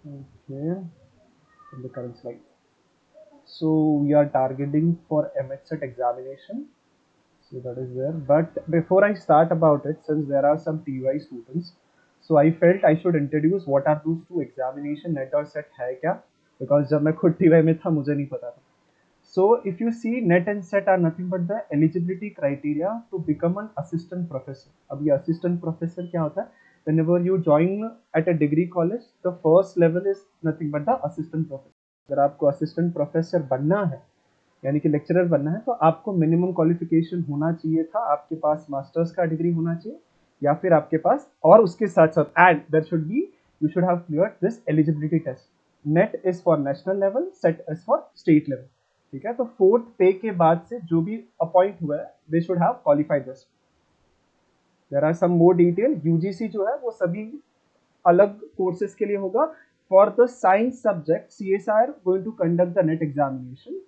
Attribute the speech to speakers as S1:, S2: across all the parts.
S1: Okay, in the current slide. So we are targeting for MHSET examination. So that is there. But before I start about it, since there are some TY students, so I felt I should introduce what are those two examination, NET और SET है क्या? Because जब मैं खुद TY में था मुझे नहीं पता था. So if you see, NET and SET are nothing but the eligibility criteria to become an assistant professor. अब ये assistant professor क्या होता है? Whenever you join at a degree college, the first level is nothing but the assistant professor. अगर आपको assistant professor बनना है, यानी कि लेक्चरर बनना है, तो आपको मिनिमम क्वालिफिकेशन होना चाहिए था, आपके पास मास्टर्स का डिग्री होना चाहिए, या फिर आपके पास, और उसके साथ साथ and there should be, you should have cleared this eligibility test. NET is for national level, SET is for state level. ठीक है, तो फोर्थ पे के बाद से जो भी अपॉइंट हुआ है, they should have qualified this. There are some more detail. UGC जो है वो सभी अलग कोर्सेज के लिए होगा. For the science subject CSR going to conduct the NET examination.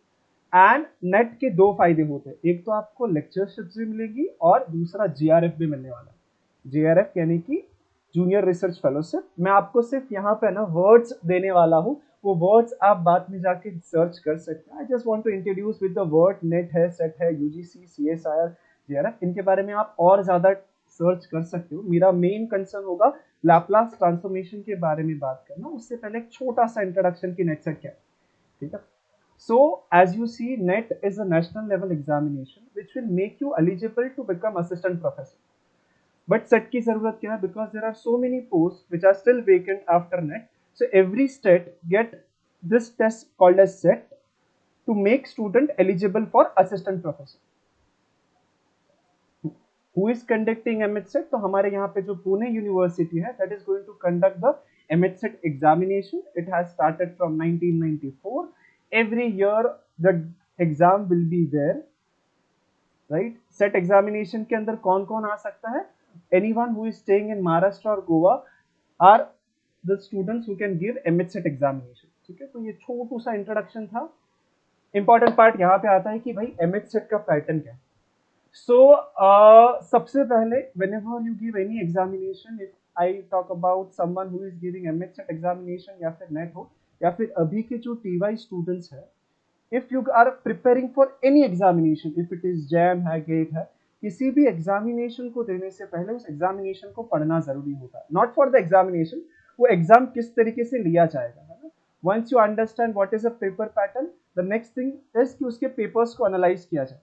S1: And NET के दो फायदे होते हैं, एक तो आपको लेक्चरशिप भी मिलेगी और दूसरा जीआरएफ भी मिलने वाला है. जीआरएफ यानी कि जूनियर रिसर्च फेलोशिप. मैं आपको सिर्फ यहाँ पे ना वर्ड्स देने वाला हूँ, वो वर्ड्स आप बाद में जाके सर्च कर सकते हैं. I just want to introduce with the word. NET है, सेट है, यूजीसी, सीएसआईआर, जीआरएफ, इनके बारे में आप और ज्यादा सर्च कर सकते हो. मेरा मेन कंसर्न होगा लैपलास ट्रांसफॉर्मेशन के बारे में बात करना. उससे पहले एक छोटा सा इंट्रोडक्शन की नेट सेट क्या है. ठीक है. So, as you see, NET is a national level examination which will make you eligible to become assistant professor. But SET की जरूरत क्या है? Because there are so many posts which are still vacant after NET. So every state get this test called as SET to make student eligible for assistant professor. Who is conducting MHSET? तो हमारे यहाँ पे जो Pune university है, that is going to conduct the MHSET examination. It has started from 1994. Every year the exam will be there. Right. Set examination के अंदर कौन कौन आ सकता है? Anyone who is staying in Maharashtra और Goa are the students who can give MH set examination. ठीक है, तो ये छोटू सा इंट्रोडक्शन था. इंपॉर्टेंट पार्ट यहाँ पे आता है कि भाई एमएच सेट का पैटर्न क्या है. सो सबसे पहले whenever you give any examination, if I talk about someone who is giving MHSET examination या फिर नेट हो, या फिर अभी के जो TY स्टूडेंट्स है, if you are preparing for any examination, if it is jam है, गेट है, किसी भी एग्जामिनेशन को देने से पहले उस एग्जामिनेशन को पढ़ना जरूरी होता है. नॉट फॉर द एग्जामिनेशन, वो एग्जाम किस तरीके से लिया जाएगा, है ना. Once you understand what is a paper pattern, the next thing is कि उसके पेपर्स को एनालाइज किया जाए.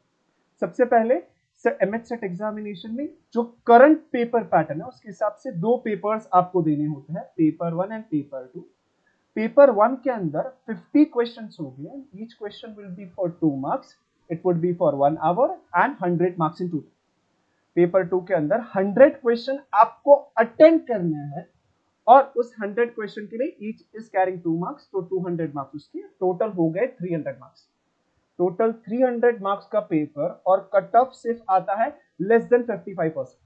S1: सबसे पहले एमएच सेट एग्जामिनेशन में जो करंट पेपर पैटर्न है उसके हिसाब से दो पेपर्स आपको देने होते हैं, पेपर 1 एंड पेपर 2. पेपर 1 के अंदर 50 क्वेश्चंस हो गए. Each question will be for 2 marks. It would be for 1 our and 100 marks in total. Paper 2 के अंदर 100 क्वेश्चन आपको अटेंड करना है, और उस 100 क्वेश्चन के लिए ईच इज कैरिंग 2 मार्क्स, तो 200 मार्क्स उसके टोटल हो गए 300 मार्क्स. टोटल 300 मार्क्स का पेपर, और कट ऑफ सिर्फ आता है लेस देन 55%.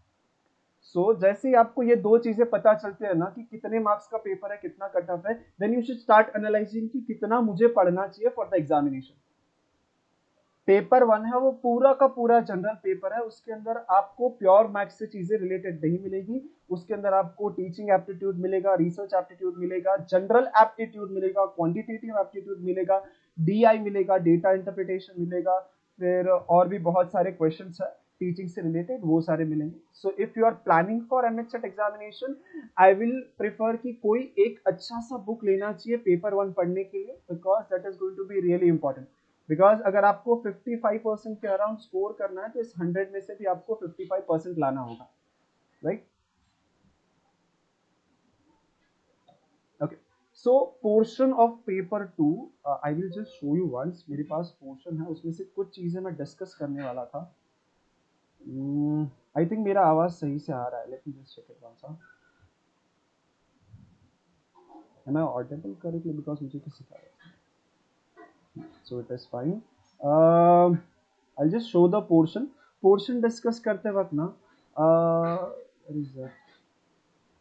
S1: सो जैसे ही आपको ये दो चीजें पता चलती है ना कि कितने मार्क्स का पेपर है, कितना कट ऑफ है, then you should start analysing कि कितना मुझे पढ़ना चाहिए फॉर द एग्जामिनेशन. पेपर 1 है वो पूरा का पूरा जनरल पेपर है. उसके अंदर आपको प्योर मैथ्स से चीजें रिलेटेड नहीं मिलेगी. उसके अंदर आपको टीचिंग एप्टीट्यूड मिलेगा, रिसर्च एप्टीट्यूड मिलेगा, जनरल एप्टीट्यूड मिलेगा, क्वांटिटेटिव एप्टीट्यूड मिलेगा, डीआई मिलेगा, डेटा इंटरप्रिटेशन मिलेगा, फिर और भी बहुत सारे क्वेश्चंस है टीचिंग से रिलेटेड, वो सारे मिलेंगे. So if you are planning for MH set examination, I will prefer कि कोई एक अच्छा सा बुक लेना चाहिए पेपर 1 पढ़ने के लिए, because that is going to be really important. Because अगर आपको 55% के अराउंड स्कोर करना है, तो इस 100 में से भी आपको 55% लाना होगा, right. Okay. So portion of paper 2, I will just show you once. मेरे पास पोर्शन है, उसमें से कुछ चीजें मैं डिस्कस करने वाला था. आई थिंक मेरा आवाज सही से आ रहा है. Let me just check it once. Am I audible correctly? Because मुझे किसी का, so it is fine. I'll just show the portion discuss करते वक्त ना, what is that?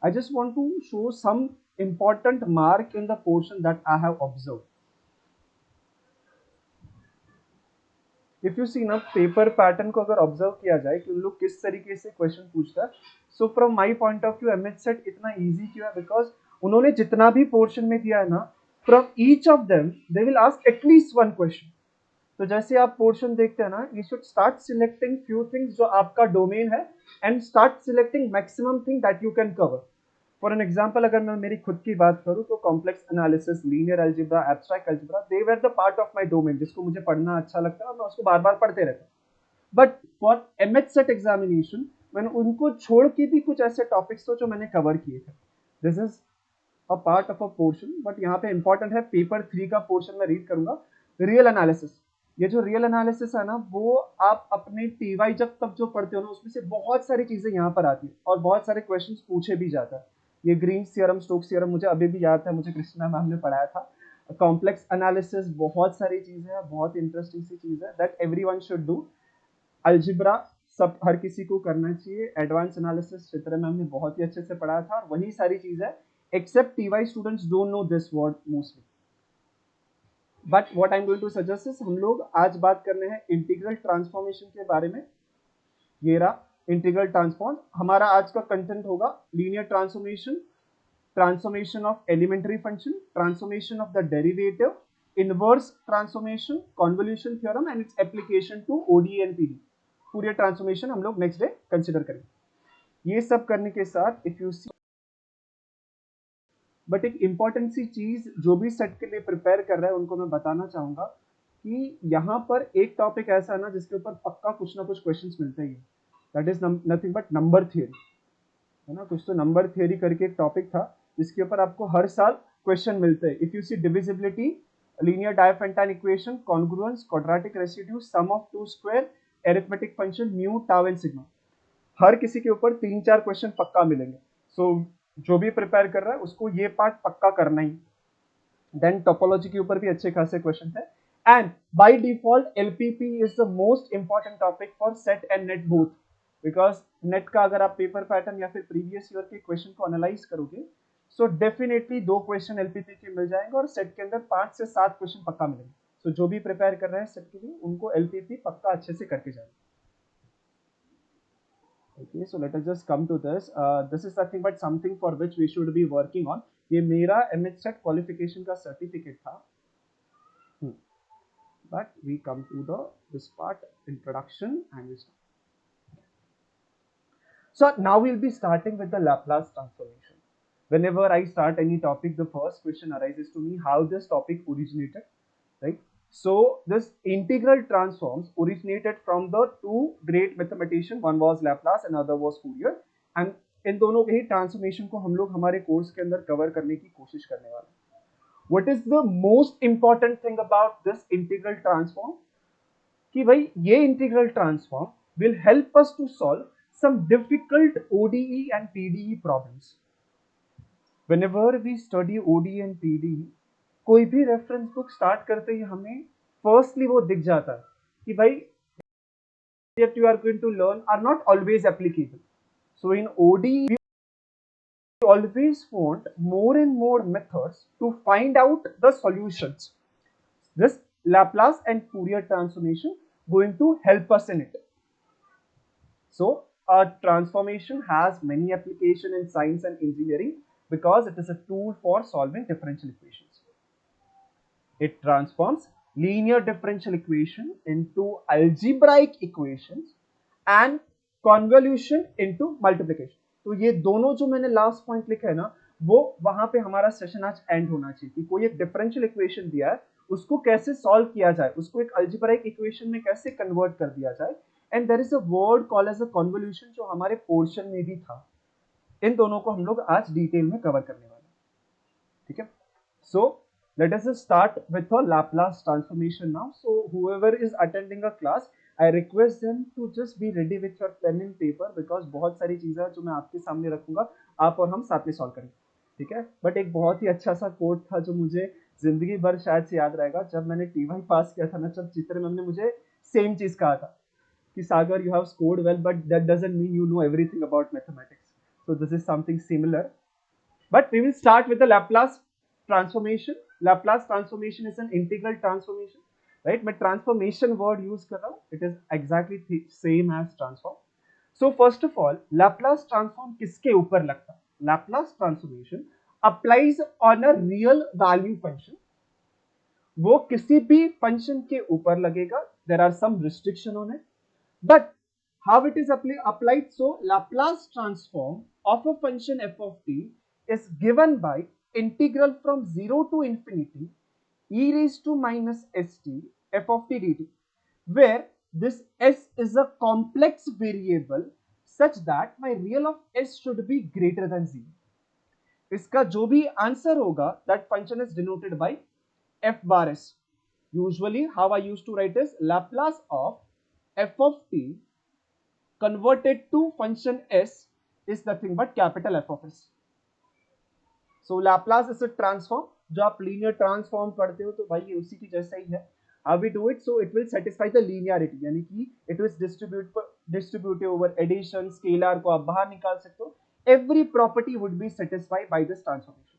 S1: I just want to show some important mark in the portion that I have observed. If you see ना paper pattern को अगर observe किया जाए कि लोग किस तरीके से क्वेश्चन पूछता है, so from my point of view MH CET इतना इजी क्यों है? बिकॉज उन्होंने जितना भी पोर्शन में दिया है ना, from each of them they will ask at least one question. तो जैसे आप पोर्शन देखते हैं ना, you should start selecting few things जो आपका डोमेन है and start selecting maximum thing that you can cover. For an example अगर मैं मेरी खुद की बात करूं तो complex analysis, linear algebra, abstract algebra, they were the part of my domain जिसको मुझे पढ़ना अच्छा लगता है और मैं उसको बार बार पढ़ते रहता हूँ। But for MH set examination मैंने उनको छोड़ के भी कुछ ऐसे टॉपिक्स तो जो मैंने कवर किए थे। This is a part of a portion, but यहाँ पे इंपॉर्टेंट है पेपर 3 का पोर्शन मैं रीड करूंगा, रियल एनालिसिस। ये जो रियल एनालिसिस है ना, वो आप अपने टीवाई जब तक जो पढ़ते हो ना, उसमें से बहुत सारी चीजें यहाँ पर आती है और बहुत सारे क्वेश्चंस पूछे भी जाता है। ये ग्रीन थ्योरम, स्टोक्स थ्योरम मुझे अभी भी याद है, मुझे कृष्णा मैम ने पढ़ाया था। कॉम्प्लेक्स एनालिसिस बहुत सारी चीजें हैं, बहुत इंटरेस्टिंग सी चीज है that everyone should do. Algebra सब हर किसी को करना चाहिए। एडवांस एनालिसिस चित्र मैम ने बहुत ही अच्छे से पढ़ाया था और वही सारी चीज है, except TY students don't know this word mostly. But what I am going to suggest is हम लोग आज बात करने हैं इंटीग्रल ट्रांसफॉर्मेशन के बारे में। ये रहा इंटीग्रल ट्रांसफॉर्म। हमारा आज का कंटेंट होगा linear transformation, transformation of elementary function, transformation of the derivative, inverse transformation, convolution theorem and its application to ODE and PD. Fourier transformation हम लोग नेक्स्ट डे कंसिडर करेंगे। ये सब करने के साथ इफ यू सी, बट एक इंपॉर्टेंट सी चीज जो भी सेट के लिए प्रिपेयर कर रहा है उनको मैं बताना चाहूंगा कि यहाँ पर एक टॉपिक ऐसा है ना जिसके ऊपर पक्का कुछ ना कुछ क्वेश्चंस मिलते ही, that is nothing but number theory, है ना। कुछ तो नंबर थियरी करके एक टॉपिक था जिसके ऊपर आपको हर साल क्वेश्चन मिलते हैं। If you see divisibility, linear Diophantine equation, congruence, quadratic residue, sum of two square, arithmetic function, mu, tau and sigma, हर किसी के ऊपर 3-4 क्वेश्चन पक्का मिलेंगे। सो जो भी प्रिपेयर कर रहा है उसको ये पार्ट पक्का करना ही। देन टोपोलॉजी के ऊपर भी अच्छे खासे क्वेश्चन है। And by default LPP is the most important topic for set and net both, because net का अगर आप पेपर पैटर्न या फिर प्रीवियस ईयर के क्वेश्चन को एनालाइज करोगे सो डेफिनेटली 2 क्वेश्चन एलपीपी के मिल जाएंगे और सेट के अंदर 5 से 7 क्वेश्चन पक्का मिलेंगे। सो जो भी प्रिपेयर कर रहे हैं सेट के लिए उनको एलपीपी पक्का अच्छे से करके जाएंगे। Okay, so let us just come to this. This is nothing but something for which we should be working on. ये मेरा MHSET qualification का certificate था. But we come to this part, introduction, and we start. So now we'll be starting with the Laplace transformation. Whenever I start any topic, the first question arises to me: how this topic originated, right? So this integral transforms originated from the two great mathematicians. One was Laplace and other was Fourier. And इन दोनों के ही transformation को हम लोग हमारे course के अंदर cover करने की कोशिश करने वाले हैं। What is the most important thing about this integral transform, कि भाई ये integral transform will help us to solve some difficult ODE and PDE problems. Whenever we study ODE and PDE, कोई भी रेफरेंस बुक स्टार्ट करते ही हमें firstly वो दिख जाता है कि भाई that you are going to learn are not always applicable. So in ODE we always want more and more methods to find out the solutions. This Laplace and Fourier transformation going to help us in it. So a transformation has many applications in science and engineering because it is a tool for solving differential equations. It transforms linear differential equation into algebraic equations and convolution into multiplication. तो ये दोनों जो मैंने last point लिखा है ना, वो वहां पे हमारा सेशन आज एंड होना चाहिए कि कोई एक डिफरेंशियल इक्वेशन दिया है उसको कैसे सॉल्व किया जाए, उसको एक अलजेब्राइक इक्वेशन में कैसे कन्वर्ट कर दिया जाए। And there is a word called as a convolution जो हमारे पोर्शन में भी था। इन दोनों को हम लोग आज डिटेल में कवर करने वाले हैं, ठीक है। सो let us just start with a Laplace transformation now. So whoever is attending a class, I request them to just be ready with your pen and paper because बहुत सारी चीजें जो मैं आपके सामने रखूंगा आप और हम साथ में सॉल्व करेंगे, ठीक है। बट एक बहुत ही अच्छा सा कोट था जो मुझे जिंदगी भर शायद से याद रहेगा। जब मैंने टीवाई पास किया था ना, जब चित्र मैम ने मुझे सेम चीज कहा था कि Sagar you have scored well but that doesn't mean you know everything about mathematics. So this is something similar, but we will start with the Laplace transformation. Laplace transformation is an integral transformation, right? मैं transformation word use कर रहा हूँ, it is exactly same as transform. So first of all, Laplace transform किसके ऊपर लगता है? Laplace transformation applies on a real value function, वो किसी भी फंक्शन के ऊपर लगेगा. There are some restriction on it, but how it is applied? So Laplace transform of a function f of t is given by integral from 0 to infinity e raised to minus st f of t dt, where this s is a complex variable such that my real of s should be greater than 0. इसका जो भी answer होगा, that function is denoted by f bar s. Usually how I used to write is Laplace of f of t converted to function s is nothing but capital F of s. So Laplace is a transform. जो आप linear transform पढ़ते हो तो भाई ये उसी की जैसा ही है. How we do it? So it will satisfy the linearity, यानी कि it will distribute over addition, scalar को आप बाहर निकाल सकते हो. Every property would be satisfied by this transformation.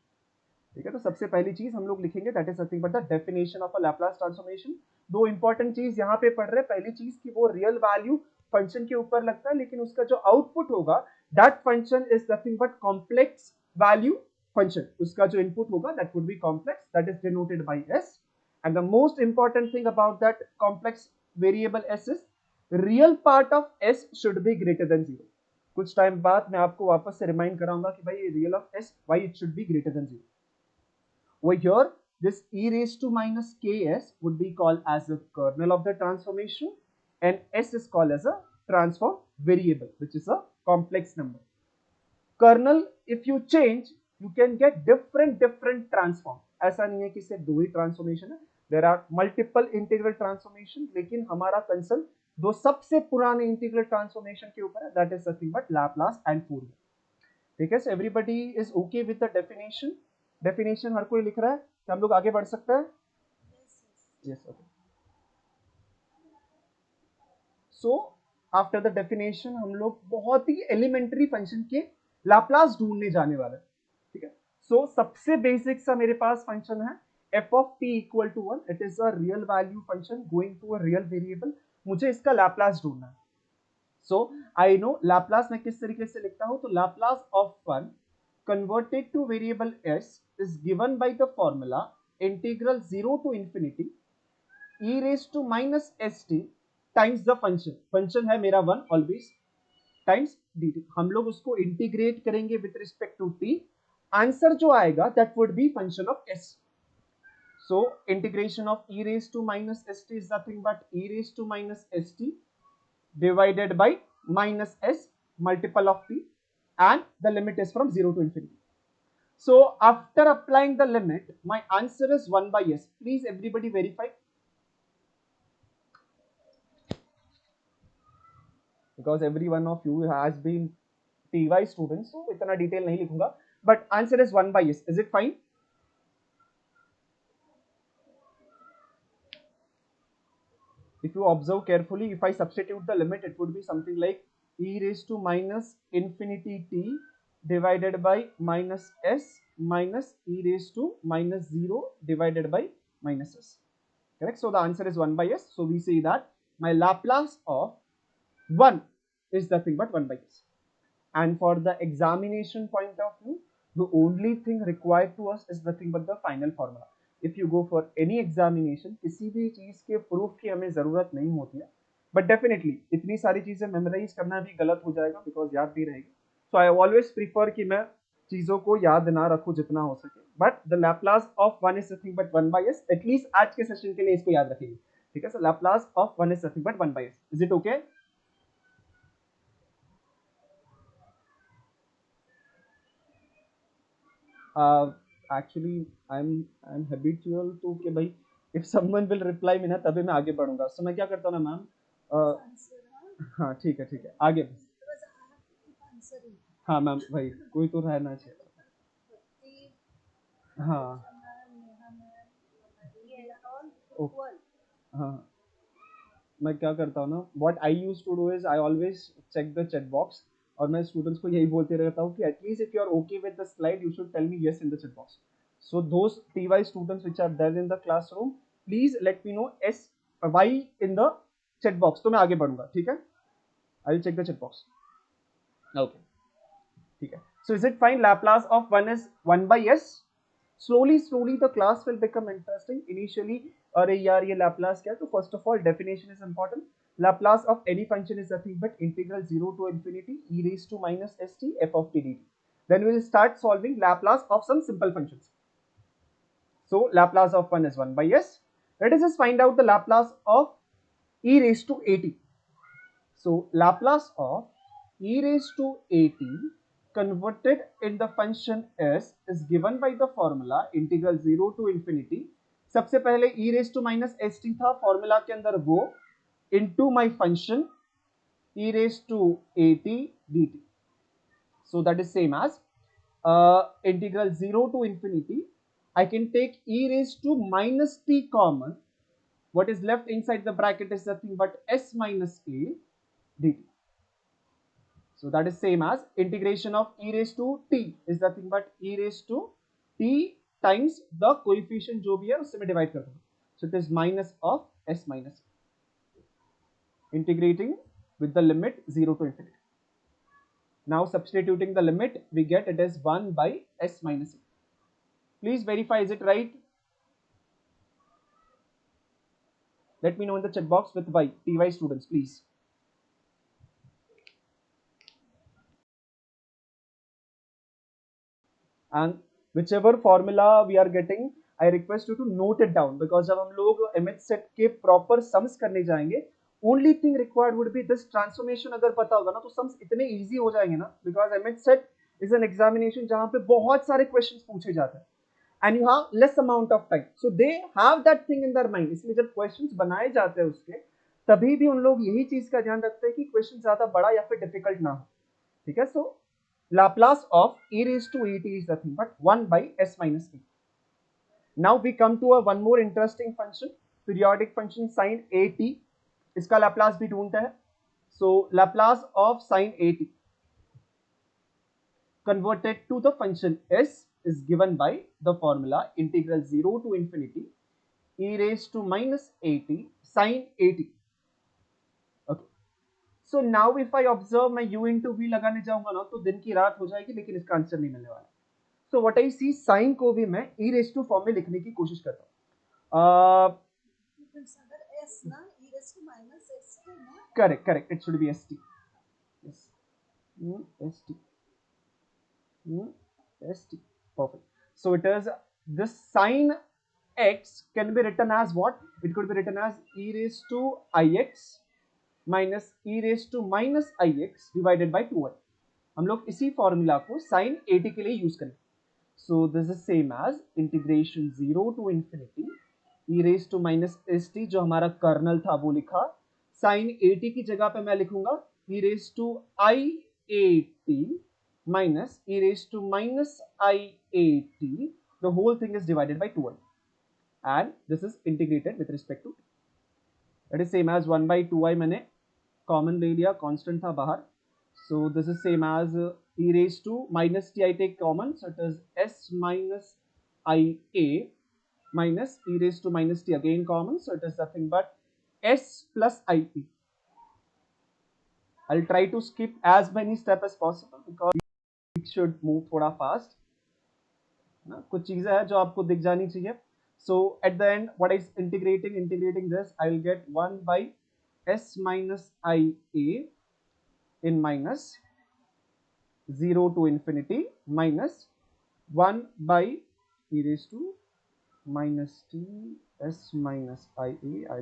S1: ठीक है, तो सबसे पहली चीज हम लोग लिखेंगे that is nothing but the definition of a Laplace transformation. दो इंपॉर्टेंट चीज यहाँ पे पढ़ रहे हैं. पहली चीज कि वो रियल वैल्यू फंक्शन के ऊपर लगता है, लेकिन उसका जो आउटपुट होगा that function is nothing but complex value function. उसका जो इनपुट होगा that would be complex, that is denoted by S. And the most important thing about that complex variable S is real part of S should be greater than 0. कुछ time बाद मैं आपको वापस से remind कराऊंगा कि भाई real of S why it should be greater than 0. Over here, this e raised to minus ks would be called as the kernel of the transformation, and s is called as a transform variable, which is a complex number. Kernel, if you change, you can get different transform. ऐसा नहीं है कि सिर्फ दो ही transformation है. There are multiple integral transformation, लेकिन हमारा concern दो सबसे पुराने इंटीग्रल ट्रांसफॉर्मेशन के ऊपर है, that is nothing but Laplace and Fourier. ठीक है, so everybody is okay with the definition. Definition हर कोई लिख रहा है, क्या हम लोग आगे बढ़ सकते हैं? Yes, okay. So after the definition हम लोग बहुत ही एलिमेंट्री फंक्शन के लाप्लास ढूंढने जाने वाले हैं. ठीक है, सो सबसे बेसिक सा मेरे पास फंक्शन है f of t equal to 1. It is a real value function going to a real variable. मुझे इसका लाप्लास ढूंढना है. सो आई नो लाप्लास मैं किस तरीके से लिखता हूं. तो Laplace of 1 converted to variable s is given by the formula integral 0 to infinity e raised to minus st times the function है मेरा 1 always times dt. हम लोग उसको इंटीग्रेट करेंगे with respect to t. Answer जो आएगा that would be function of s. So integration of e raised to minus st is nothing but e raised to minus st divided by minus s multiple of t, and the limit is from 0 to infinity. So after applying the limit, my answer is 1 by s. Please everybody verify. Because every one of you has been TY students, so इतना detail नहीं लिखूंगा. But answer is 1 by s. Is it fine? If you observe carefully, if I substitute the limit, it would be something like e raised to minus infinity t divided by minus s minus e raised to minus 0 divided by minus s. Correct? So the answer is 1 by s. So we say that my Laplace of 1 is nothing but 1 by s. And for the examination point of view, the only thing required to us is nothing but the final formula. If you go for any examination, किसी भी चीज के proof की हमें जरूरत नहीं होती है. बट डेफिनेटली इतनी सारी चीजें मेमोराइज करना भी गलत हो जाएगा, बिकॉज याद नहीं रहेगी. सो आई ऑलवेज प्रीफर कि मैं चीजों को याद ना रखूं जितना हो सके. But the Laplace of 1 is nothing but 1 by s. At least आज के सेशन के लिए इसको याद रखेंगे. ठीक है, so Laplace of 1 is nothing but 1 by s. Is it okay? Actually I am habitual to कि भाई if someone will reply me ना तभी मैं आगे बढ़ूंगा. सो मैं क्या करता हूँ ना मैम, हाँ ठीक है आगे. हाँ मैम, भाई कोई तो रहना चाहिए. हाँ हाँ, मैं क्या करता हूँ ना, what I use to do is I always check the chat box. और मैं स्टूडेंट्स को यही बोलते रहता हूँ कि at least if you are okay with the slide you should tell me yes in the chat box. So those T students which are there in the classroom, please let me know S Y in the chat box. तो मैं आगे बढ़ूंगा. ठीक है, I will check the chat box. Okay, ठीक है. So is it fine? Laplace of 1 is 1 by s. Slowly the class will become interesting. Initially, अरे यार ये Laplace क्या है? तो first of all, definition is important. Laplace of any function is nothing but integral 0 to infinity e raised to minus st f of t dt. Then we will start solving Laplace of some simple functions. So Laplace of 1 is 1 by s. Let us just find out the Laplace of e raised to at. So Laplace of e raised to at converted in the function s is given by the formula integral 0 to infinity. सबसे पहले e raised to minus st था formula के अंदर, वो into my function e raised to at dt. So that is same as integral 0 to infinity. I can take e raised to minus t common. What is left inside the bracket is nothing but s minus a dt. So that is same as integration of e raised to t is nothing but e raised to t times the coefficient जो भी है उससे मैं divide कर दूंगा. So it is minus of s minus integrating with the limit 0 to infinity. Now substituting the limit, we get it is 1 by s minus a. Please verify, is it right? Let me know in the chat box with y, ty students, please. And whichever formula we are getting, I request you to note it down, because जब हम लोग MH set के proper sums करने जाएंगे, only thing required would be this transformation. अगर पता होगा ना तो sums इतने easy हो जाएंगे ना, because MH set is an examination जहाँ पे बहुत सारे questions पूछे जाते हैं and you have less amount of time, so they have that thing in their mind. इसलिए जब questions बनाए जाते हैं उसके, तभी भी उन लोग यही चीज का ध्यान रखते हैं कि question ज्यादा बड़ा या फिर difficult ना हो. ठीक है? So Laplace of e raised to at is nothing but 1 by s minus a. Now we come to one more interesting function, periodic function sin at. इसका Laplace भी ढूंढते हैं. So Laplace of sin at converted to the function s is given by the formula integral 0 to infinity e raised to minus at sin at. Okay. So now if I observe मैं u into v लगाने जाऊंगा ना तो दिन की रात हो जाएगी, लेकिन इसका आंसर नहीं मिलने वाला. So what I see, sin को भी मैं e raised to फॉर्म में लिखने की कोशिश करता हूँ. Correct, it should be st. Yes. st. st. Perfect. So it is, this sin x can be written as what? It could be written as e raised to ix minus e raised to minus ix divided by 2i. हम लोग इसी formula को sin at के लिए use करेंगे. So this is same as integration 0 to infinity e raised to minus st, जो हमारा colonel था वो लिखा. sin at की जगह पे मैं लिखूंगा e raised to iat minus e raised to minus iat. The whole thing is divided by 2i and this is integrated with respect to t. That is same as 1 by 2i. मैंने common ले लिया, constant था बाहर. So this is same as e raised to minus t, I take common, so it is s minus ia minus e raised to minus t, again common, so it is nothing but s plus ia. I'll try to skip as many steps as possible because it should move थोड़ा fast ना, कुछ चीजें हैं जो आपको दिख जानी चाहिए. So at the end, what is integrating this, I will get 1 by s minus ia in minus 0 to infinity minus 1 by e raised to minus t s minus ia.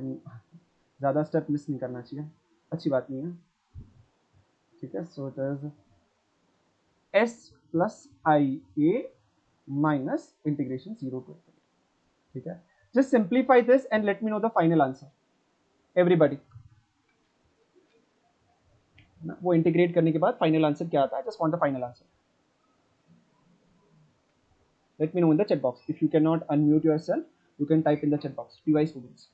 S1: ज़्यादा स्टेप मिस नहीं करना चाहिए, अच्छी बात नहीं है. ठीक है? सो it is s plus ia minus integration 0 to infinity. ठीक है? Just simplify this and let me know the final answer. Everybody. वो इंटीग्रेट करने के बाद फाइनल आंसर क्या आता है? Just want the final answer. Let me know in the chat box. If you cannot unmute yourself, you can type in the chat box. TY students.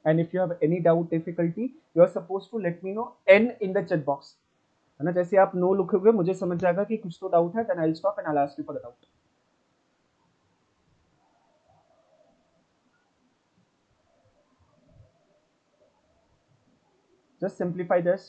S1: And if you have any doubt, difficulty, you are supposed to let me know n in the chat box. है ना, जैसे आप no लिखोगे मुझे समझ जाएगा कि कुछ तो डाउट है, then I will stop and I will ask you for the doubt. Just simplify this.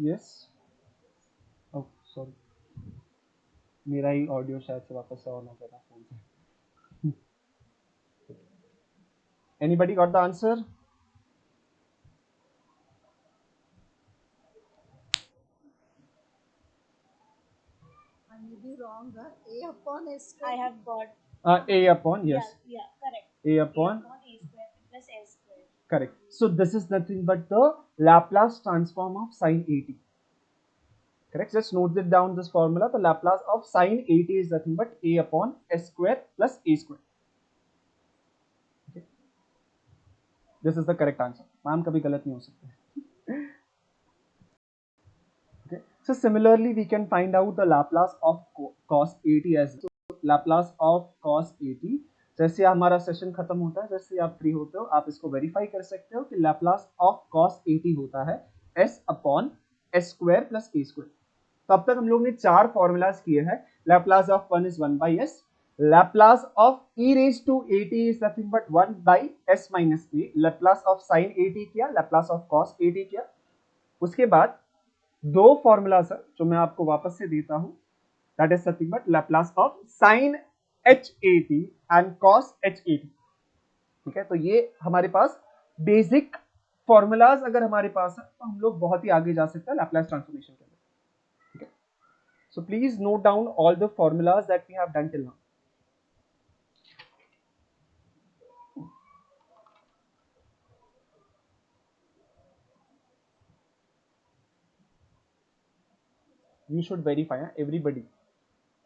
S1: Yes. Oh, sorry. मेरा ही ऑडियो शायद से वापस से ऑन हो गया था फोन से. Anybody got the answer?
S2: I may be wrong. A upon S square. I have got.
S1: A upon, yes.
S2: Yeah, correct.
S1: A upon.
S2: A square plus S square.
S1: Correct. So this is nothing but the Laplace transform of sine 80. Correct. Just note it down, this formula. The Laplace of sine 80 is nothing but A upon S square plus A square. Okay. This is the correct answer. Ma'am कभी गलत नहीं हो सकते. Okay. So similarly, we can find out the Laplace of cos 80 as well. So Laplace of cos 80. जैसे हमारा session खत्म होता है, जैसे आप फ्री होते हो, आप इसको वेरीफाई कर सकते हो कि Laplace of cos 80 होता है s upon s square plus a square. तो अब तक हम लोग ने 4 फॉर्मूलाज किए हैं. Laplace of 1 is 1 by s. Laplace of e raised to 80 is nothing but 1 by s minus a. Laplace of sin 80 किया, Laplace of cos 80 किया. उसके बाद दो फॉर्मूलाज है जो मैं आपको वापस से देता हूं. That is nothing but Laplace of sign h80 and cos h80. ठीक है, तो ये हमारे पास बेसिक फॉर्मूलाज अगर हमारे पास है तो हम लोग बहुत ही आगे जा सकते हैं लैप्लास ट्रांसफॉर्मेशन के अंदर. ठीक है, so please note down all the formulas that we have done till now. You should verify, everybody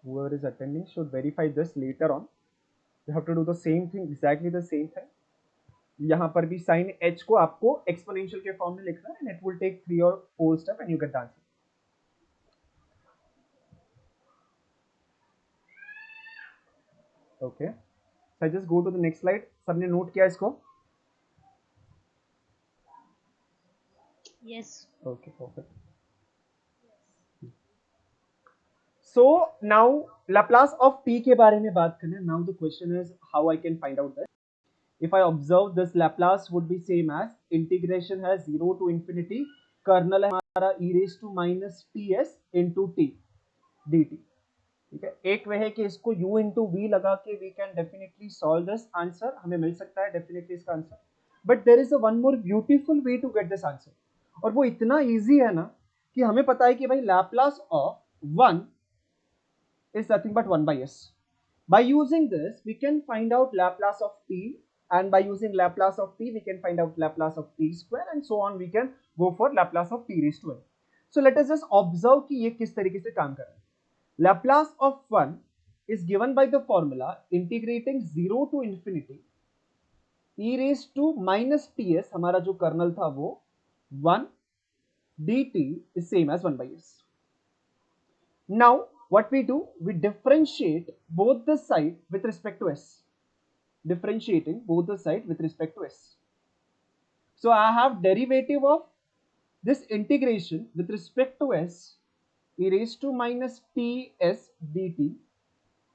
S1: whoever is attending should verify this later on. You have to do the same thing, exactly the same thing. यहाँ पर भी sign h को आपको exponential के form में लिखना है and it will take 3 और 4 step and you get the answer. Okay, so I just go to the next slide. सबने नोट किया इसको?
S2: Yes.
S1: Okay, perfect. So now Laplace of t के बारे में बात करना है. Now the question is how I can find out that. If I observe this Laplace would be same as integration है 0 to infinity, कर्नल है हमारा e raised to minus ts into t dt. ठीक है, एक वे है कि इसको u into v लगा के we can definitely solve this answer. हमें मिल सकता है definitely इसका answer. But there is a one more beautiful way to get this answer. और वो इतना easy है ना कि हमें पता है कि भाई Laplace of 1 is nothing but 1 by s. By using this, we can find out Laplace of t, and by using Laplace of t, we can find out Laplace of t square, and so on. We can go for Laplace of t raised to n. So let us just observe कि ये किस तरीके से काम कर रहा है. Laplace of 1 is given by the formula integrating 0 to infinity e raised to minus ts, हमारा जो कर्नल था वो 1 dt is same as 1 by s. Now what we do, we differentiate both the side with respect to s. Differentiating both the side with respect to s. So I have derivative of this integration with respect to s e raised to minus ts dt,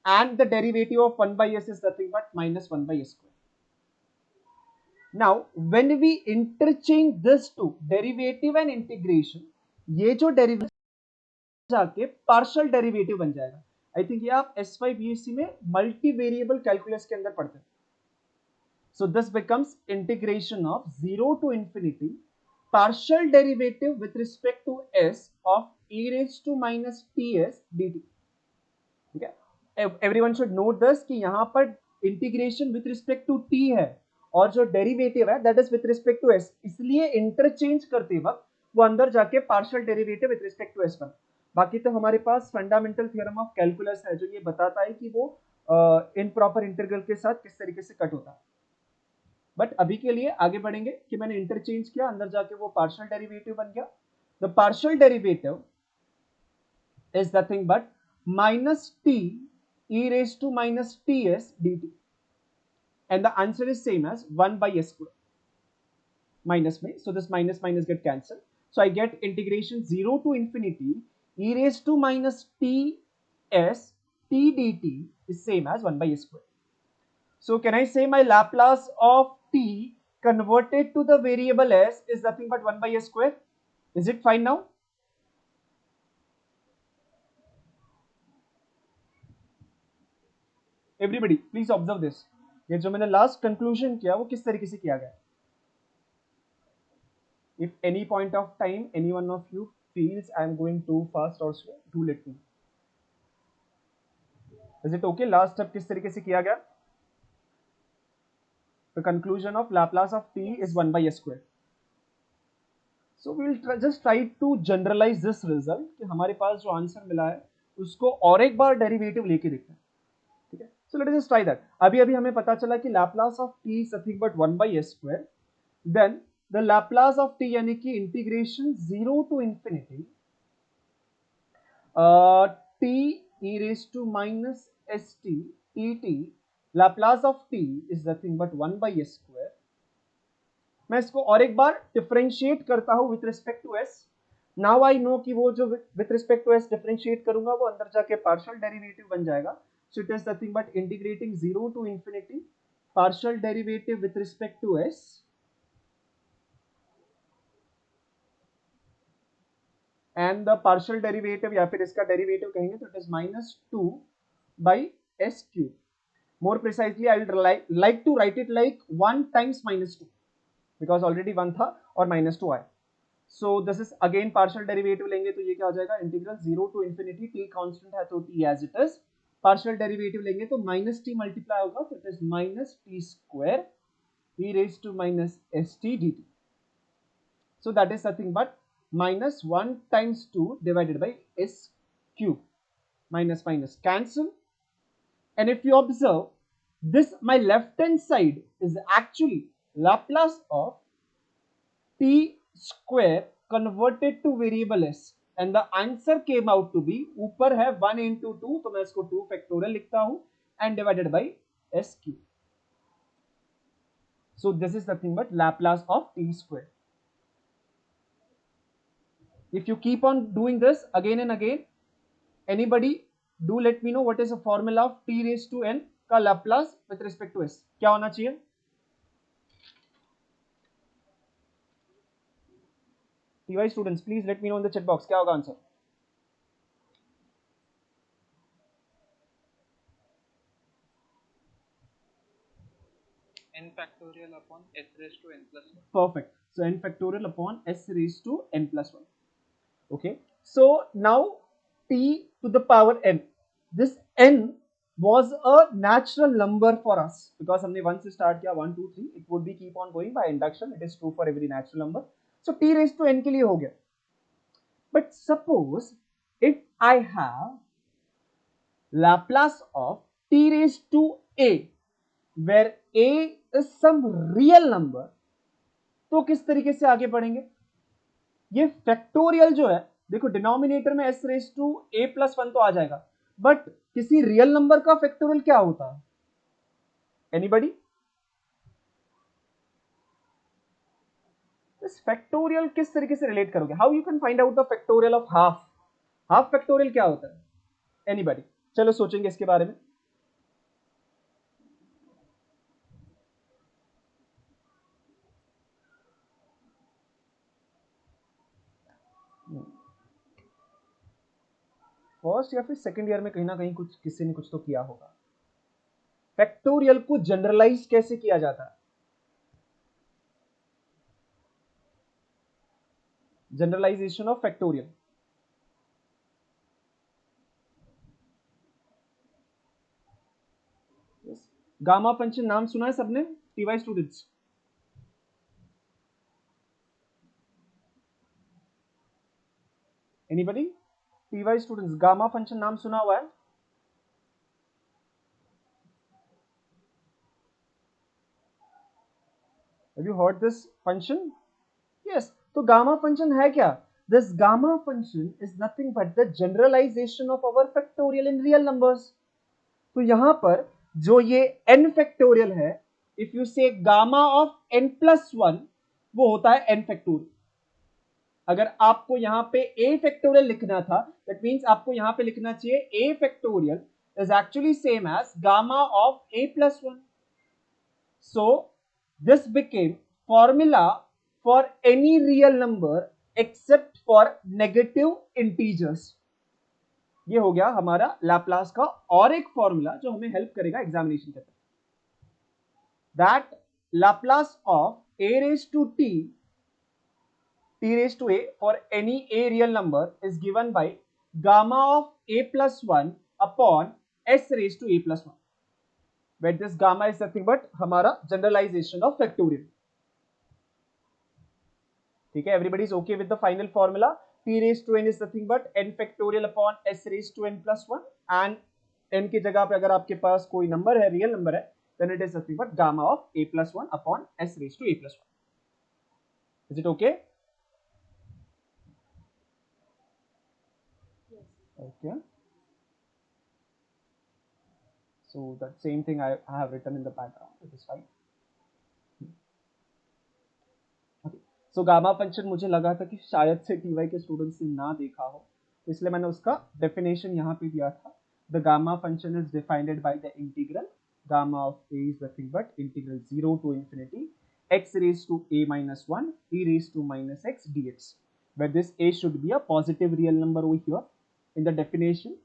S1: and the derivative of 1 by s is nothing but minus 1 by s square. Now when we interchange this two, derivative and integration, ये जो derivative जाके partial derivative बन जाएगा. I think ये आप S5 BSc में multi variable calculus के अंदर पढ़ते हैं. So this becomes integration of 0 to infinity partial derivative with respect to s of e raised to minus ts dt. ठीक है, everyone should note this कि यहाँ पर integration with respect to t है और जो डेरिवेटिव है that is with respect to s, इसलिए इंटरचेंज करते वक्त वो अंदर जाके partial derivative with respect to s बना. बाकी तो हमारे पास फंडामेंटल थ्योरम ऑफ कैलकुलस है जो ये बताता है कि वो इन प्रॉपर इंटीग्रल के साथ किस तरीके से कट होता है। बट अभी के लिए आगे बढ़ेंगे कि मैंने इंटरचेंज किया, अंदर जाके वो पार्शियल डेरिवेटिव बन गया। The partial derivative is nothing but minus t e raised to minus ts dt, and the answer is same as 1 by s square minus में, so this minus minus get cancelled, so I get integration 0 to infinity e raised to minus ts t dt is same as 1 by s square. So can I say my Laplace of t converted to the variable s is nothing but 1 by s square? Is it fine now? Everybody please observe this. ये जो मैंने last conclusion किया वो किस तरीके से किया गया. If any point of time any one of you feels I am going too fast or slow, do let me. Is it okay? Last step किस तरीके से किया गया? The conclusion of Laplace of t is 1 by s square. So we will just try to generalize this result कि हमारे पास जो answer मिला है उसको और एक बार डेरिवेटिव लेके देखते हैं. ठीक है? So let us just try that. अभी हमें पता चला कि Laplace of t is nothing but 1 by s square. Then the Laplace of t यानी कि integration 0 to infinity t e raised to minus st dt, Laplace of t is nothing but 1 by s square. मैं इसको और एक बार differentiate करता हूं with respect to s. Now I know कि वो जो with respect to s differentiate करूंगा वो अंदर जाके पार्शियल डेरिवेटिव बन जाएगा. So it is nothing but integrating 0 to infinity partial derivative with respect to s and the partial derivative या फिर इसका डेरिवेटिव कहेंगे तो it is -2 by s cube. More precisely I will like to write it like 1 times -2 because already 1 था और -2 आया. So this is again partial derivative लेंगे तो ये क्या हो जाएगा, integral 0 to infinity t constant है तो t as it is. Partial derivative लेंगे तो माइनस टी मल्टीप्लाई होगा तो it is minus T square e raised to minus st dt. So that is nothing but minus 1 times 2 divided by s cube. Minus minus cancel. And if you observe this, my left hand side is actually Laplace of t square converted to variable s, and the answer came out to be, ऊपर है 1 into 2 तो मैं इसको 2 factorial लिखता हूं and divided by s cube. So this is nothing but Laplace of t square. If you keep on doing this again and again, anybody do let me know what is the formula of t raised to n का Laplace with respect to s क्या होना चाहिए. TY students, please let me know in the chat box क्या होगा answer.
S3: n factorial upon s raised to n plus 1.
S1: Perfect. So n factorial upon s raised to n plus 1. Okay. So now t to the power n. This n was a natural number for us because हमने 1 से start किया 1 2 3. It would be keep on going by induction. It is true for every natural number. So t raised to n के लिए हो गया. But suppose if I have Laplace of t raised to a, where a is some real number, तो किस तरीके से आगे बढ़ेंगे. ये फैक्टोरियल जो है देखो डिनोमिनेटर में s raise to a plus 1 तो आ जाएगा, बट किसी रियल नंबर का फैक्टोरियल क्या होता है. एनीबडी. इस फैक्टोरियल किस तरीके से रिलेट करोगे. How you can find out the factorial of half factorial क्या होता है. एनीबडी. चलो सोचेंगे इसके बारे में. फर्स्ट या फिर सेकेंड ईयर में कहीं ना कहीं कुछ किसी ने कुछ तो किया होगा. फैक्टोरियल को जनरलाइज कैसे किया जाता है. Generalization of factorial. Gamma function नाम सुना है सबने. TY students. Anybody. TY students gamma function नाम सुना हुआ है. Have you heard this function? Yes. तो गामा फंक्शन है क्या? This gamma function is nothing but the generalization of our factorial in real numbers. तो यहां पर जो ये n फैक्टोरियल है, इफ यू से gamma of n plus one, वो होता है n फैक्टोरियल. अगर आपको यहां पे a फैक्टोरियल लिखना था, दैट मींस आपको यहां पे लिखना चाहिए a factorial is actually same as gamma of a plus one. So this became formula for any real number except for negative integers. ये हो गया हमारा लैप्लास का और एक फॉर्मूला जो हमें हेल्प करेगा एग्जामिनेशन के तक. That Laplace of a raised to t raised to a for any a real number is given by gamma of a plus 1 upon s raised to a plus 1, where this gamma is nothing but हमारा generalization of factorial. ठीक है, everybody is okay with the final formula. T raised to n is nothing but n factorial upon s raised to n plus 1, and n की जगह पे अगर आपके पास कोई number है, रियल नंबर है, then it is nothing but gamma of a plus 1 upon s raised to a plus 1. Is it okay?
S2: Yes.
S1: Okay. So that same thing I have written in the background. It is fine. Okay. So gamma function मुझे लगा था कि शायद से TY के students ने ना देखा हो, तो इसलिए मैंने उसका डेफिनेशन यहाँ पे दिया था. The gamma function is defined by the integral gamma of a is nothing but integral 0 to infinity x raised to a minus 1 e raised to minus x dx, where this a should be a positive real number over here in the definition.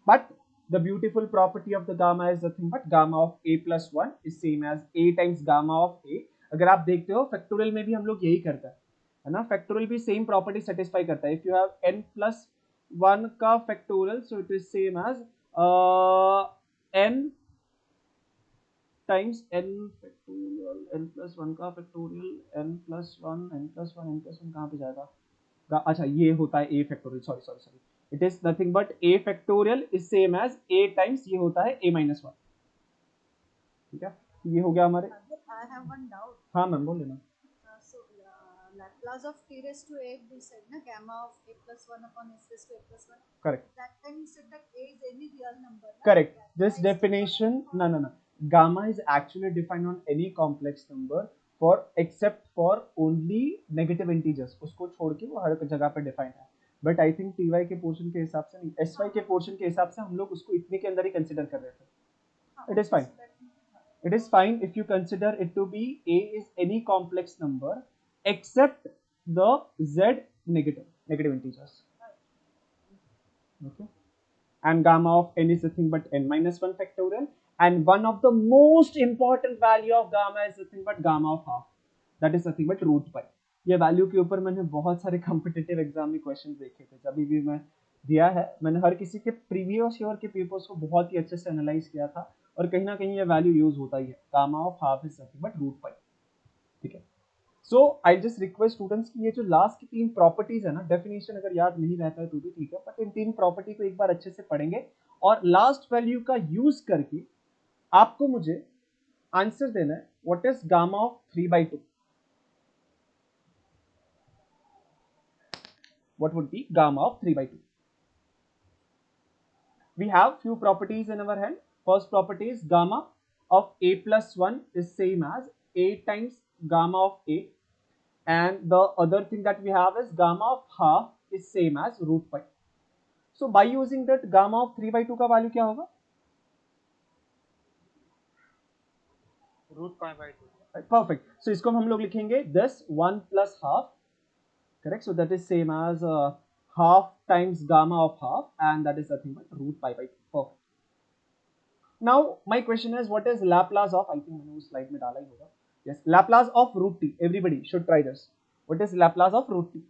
S1: But the beautiful property of the gamma is nothing but gamma of a plus 1 is same as a times gamma of a. अगर आप देखते हो factorial में भी हम लोग यही करता है ना, फैक्टोरियल भी सेम प्रॉपर्टी सेटिस्फाई करता है. If you have n plus 1 का factorial, so it is same as n times n factorial, n plus 1 का factorial, n plus 1 n plus 1 n plus 1 कहाँ पे जाएगा? अच्छा, ये होता है a factorial. Sorry sorry sorry, it is nothing but a factorial is same as a times ये होता है a माइनस 1. ठीक है, ये हो गया हमारे.
S2: I have one doubt.
S1: हाँ मैम बोल लेना.
S2: So Laplace of t raised to a, we said na gamma of a plus 1 upon s raised to a plus 1.
S1: Correct.
S2: That time you said that a is any real number. Na?
S1: Correct.
S2: Gamma
S1: This
S2: is
S1: definition,
S2: different
S1: no. Gamma is actually defined on any complex number for except for only negative integers. उसको छोड़ के वो हर जगह पे defined है. But I think T Y के portion के हिसाब से नहीं, एस वाई के पोर्शन के हिसाब से हम लोग उसको इतने के अंदर ही कंसिडर कर रहे थे. It is fine. It is fine if you consider it to be a is any complex number except the z negative integers. Okay. And gamma of n is nothing but n minus 1 factorial, and one of the most important value of gamma is nothing but gamma of half, that is nothing but root pi. ये value के ऊपर मैंने बहुत सारे competitive exam में question देखे थे, जब भी मैं दिया है मैंने हर किसी के प्रीवियस ईयर के पेपर्स को बहुत ही अच्छे से एनालाइज किया था, और कहीं ना कहीं ये वैल्यू यूज होता ही है. Gamma of half is nothing but root pi. ठीक है. So I just request students की ये जो लास्ट की 3 प्रॉपर्टीज है ना, डेफिनेशन अगर याद नहीं रहता है तो भी ठीक है, बट इन 3 प्रॉपर्टी को एक बार अच्छे से पढ़ेंगे और लास्ट वैल्यू का यूज करके आपको मुझे आंसर देना है what is gamma of 3/2. What would be gamma of 3/2? We have few properties in our hand. First property is gamma of a plus 1 is same as a times gamma of a, and the other thing that we have is gamma of half is same as root pi. So by using that, gamma of 3/2 का value क्या होगा?
S3: root pi by 2.
S1: Perfect. So इसको हम लोग लिखेंगे this 1 plus half. Correct. So that is same as half times gamma of half, and that is nothing but root pi by 2. Perfect. Now my question is, what is Laplace of, I think मैंने उस slide में डाला ही होगा. Yes, Laplace of root t. Everybody should try this. What is Laplace of root t?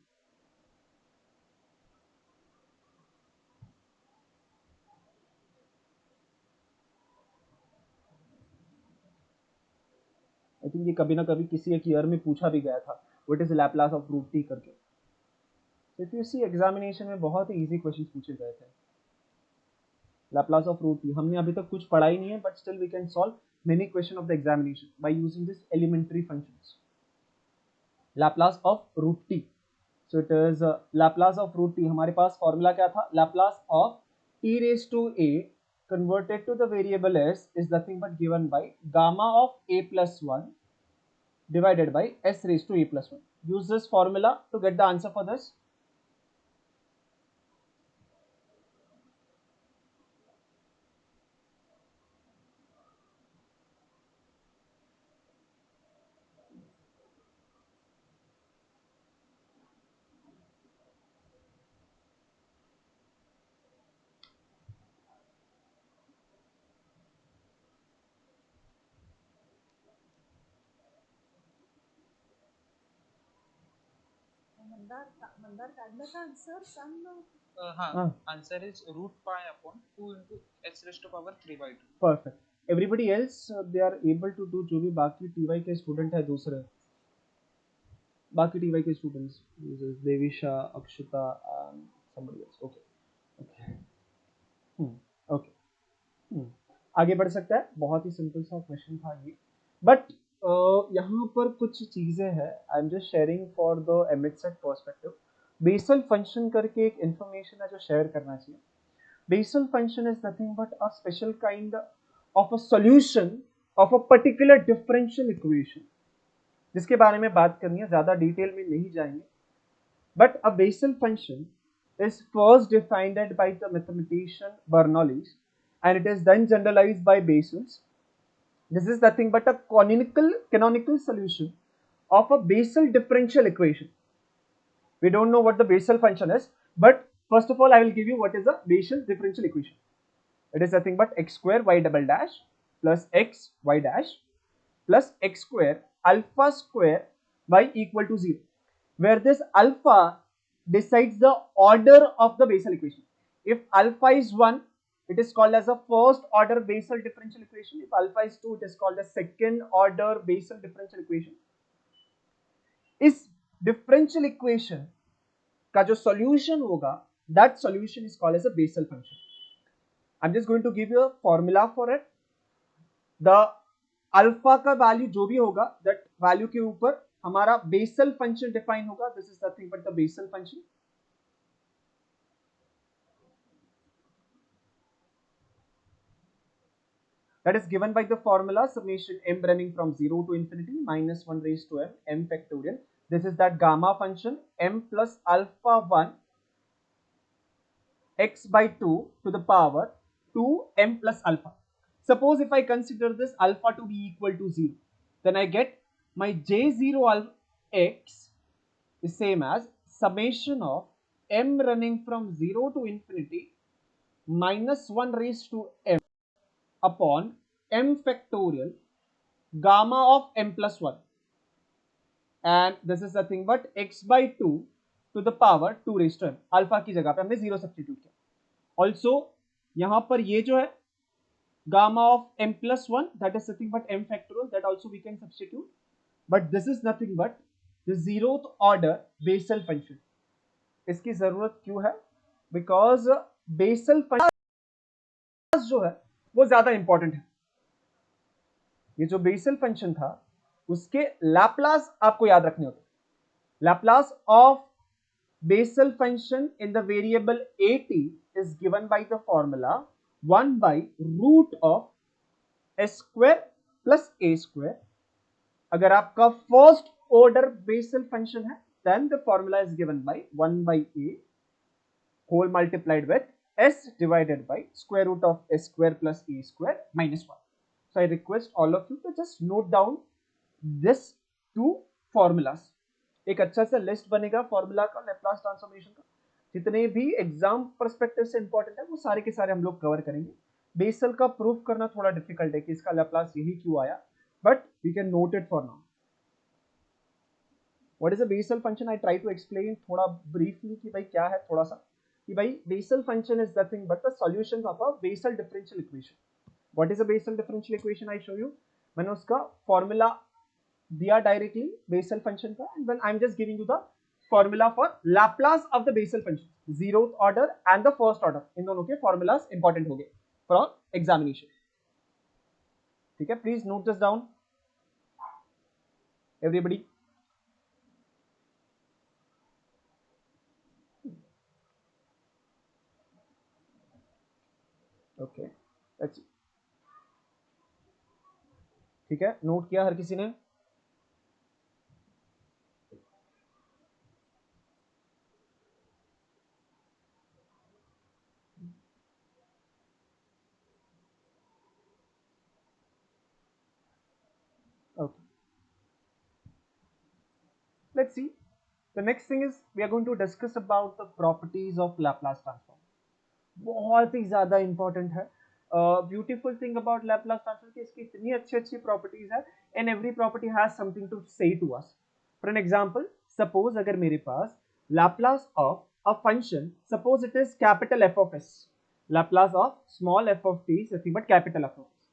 S1: I think ये कभी ना कभी किसी एक ईयर में पूछा भी गया था, what is Laplace of root t करके. So if you see examination में बहुत ही easy questions पूछे गए थे. Laplace of root t हमने अभी तक कुछ पढ़ा ही नहीं है, but still we can solve. many question of the examination by using this elementary functions. Laplace of root t. So it is Laplace of root t. हमारे पास formula क्या था? Laplace of t raised to a converted to the variable s is nothing but given by gamma of a plus 1 divided by s raised to a plus 1. Use this formula to get the answer for this.
S2: Mandar काढलं का answer सांग ना.
S3: हाँ, answer is root pi upon 2 into s raised to power 3 by 2.
S1: Perfect. Everybody else they are able to do जो भी बाकी TY के student है दूसरे बाकी TY के students Devisha Akshata and somebody else. Okay. आगे बढ़ सकता है. बहुत ही सिंपल सा क्वेश्चन था ये, बट यहाँ पर कुछ चीजें हैं. I am just sharing for the MH set perspective. Bessel function करके एक इंफॉर्मेशन है जो शेयर करना चाहिए. Bessel function is nothing but a special kind of a solution of a particular differential equation, जिसके बारे में बात करनी है. ज्यादा डिटेल में नहीं जाएंगे, but a Bessel function is first defined by the mathematician Bernoulli and it is then generalized by Bessels. This is nothing but a canonical solution of a Bessel differential equation. We don't know what the Bessel function is, but first of all I will give you what is a Bessel differential equation. It is nothing but x square y double dash plus x y dash plus x square alpha square y equal to 0, where this alpha decides the order of the Bessel equation. If alpha is 1, it is called as a first order Bessel differential equation. If alpha is 2, it is called as second order Bessel differential equation. इस differential equation का जो solution होगा, that solution is called as a Bessel function. I'm just going to give you a formula for it. The alpha का value जो भी होगा, that value के ऊपर हमारा बेसल फंक्शन डिफाइन होगा. This is nothing but the Bessel function. That is given by the formula summation m running from 0 to infinity minus 1 raised to m factorial. This is that gamma function m plus alpha 1 x by 2 to the power 2 m plus alpha. Suppose if I consider this alpha to be equal to 0, then I get my j0 alpha x is same as summation of m running from 0 to infinity minus 1 raised to m upon m factorial gamma of m plus 1, and this is nothing but x by 2 to the power 2 raised to m. Alpha की जगह पे हमने 0 substitute किया. Also यहाँ पर ये जो है gamma of m plus 1, that is nothing but m factorial, that also we can substitute, but this is nothing but the 0th order Bessel function. इसकी जरूरत क्यों है? बिकॉज बेसल फंक्शन जो है वो ज्यादा इंपॉर्टेंट है. ये जो बेसल फंक्शन था उसके लैप्लास आपको याद रखने होते. Laplace of Bessel function in the variable at is given by the formula 1 by root of s square plus a square. अगर आपका फर्स्ट ऑर्डर बेसल फंक्शन है, then the formula is given by 1 by a whole multiplied with s divided by square root of s square plus a square minus 1. So I request all of you to just note down this two formulas. एक अच्छा सा list बनेगा formula का, Laplace transformation का. जितने भी exam perspective से important है वो सारे के सारे हम लोग कवर करेंगे. बेसल का प्रूफ करना थोड़ा डिफिकल्ट है कि इसका लैप्लास यही क्यों आया, but we can note it for now. What is a Bessel function? I try to explain थोड़ा ब्रीफली कि भाई क्या है, थोड़ा सा कि भाई Bessel function is nothing but the solution of a Bessel differential equation. What is a Bessel differential equation? I show you. मैंने उसका फॉर्मूला दिया डायरेक्टली बेसल फंक्शन का, and when I am just giving you the formula for Laplace of the Bessel function. 0th order and the first order, इन दोनों के formulas important हो गए for examination. ठीक है, please note this down everybody. Okay, ठीक है, note किया हर किसी ने. Okay, let's see. The next thing is we are going to discuss about the properties of Laplace transform. बहुत ही ज्यादा इंपॉर्टेंट है. Beautiful thing about Laplace transform की इसकी इतनी अच्छी अच्छी प्रॉपर्टीज है, and every property has something to say to us. For an example, suppose अगर मेरे पास Laplace of a function, suppose it is capital F of S, Laplace of small F of T is nothing but capital F of S,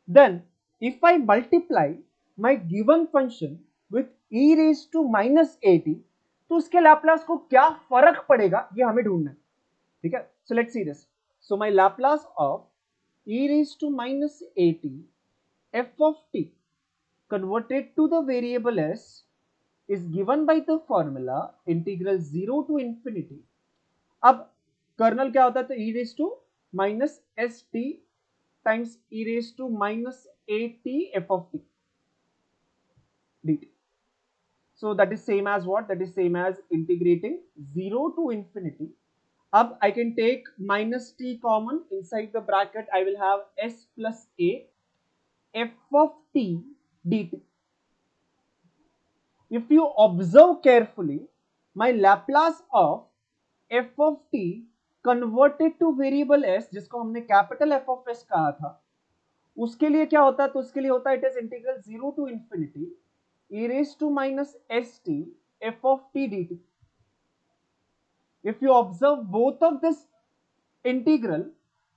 S1: then if I multiply my given function with e raise to minus at, तो उसके Laplace को क्या फर्क पड़ेगा ये हमें ढूंढना है. ठीक है, so let's see this. So my Laplace of e raised to minus at f of t converted to the variable s is given by the formula integral 0 to infinity. अब कर्नल क्या होता है, तो e raised to minus st times e raised to minus at f of t dt. So that is same as what? That is same as integrating 0 to infinity. अब I can take minus t common inside the bracket. I will have s plus a f of t dt. If you observe carefully, my Laplace of f of t converted to variable s, जिसको हमने capital F of s कहा था, उसके लिए क्या होता है, तो उसके लिए होता है it is integral 0 to infinity e raised to minus st f of t dt. If you observe both of this integral,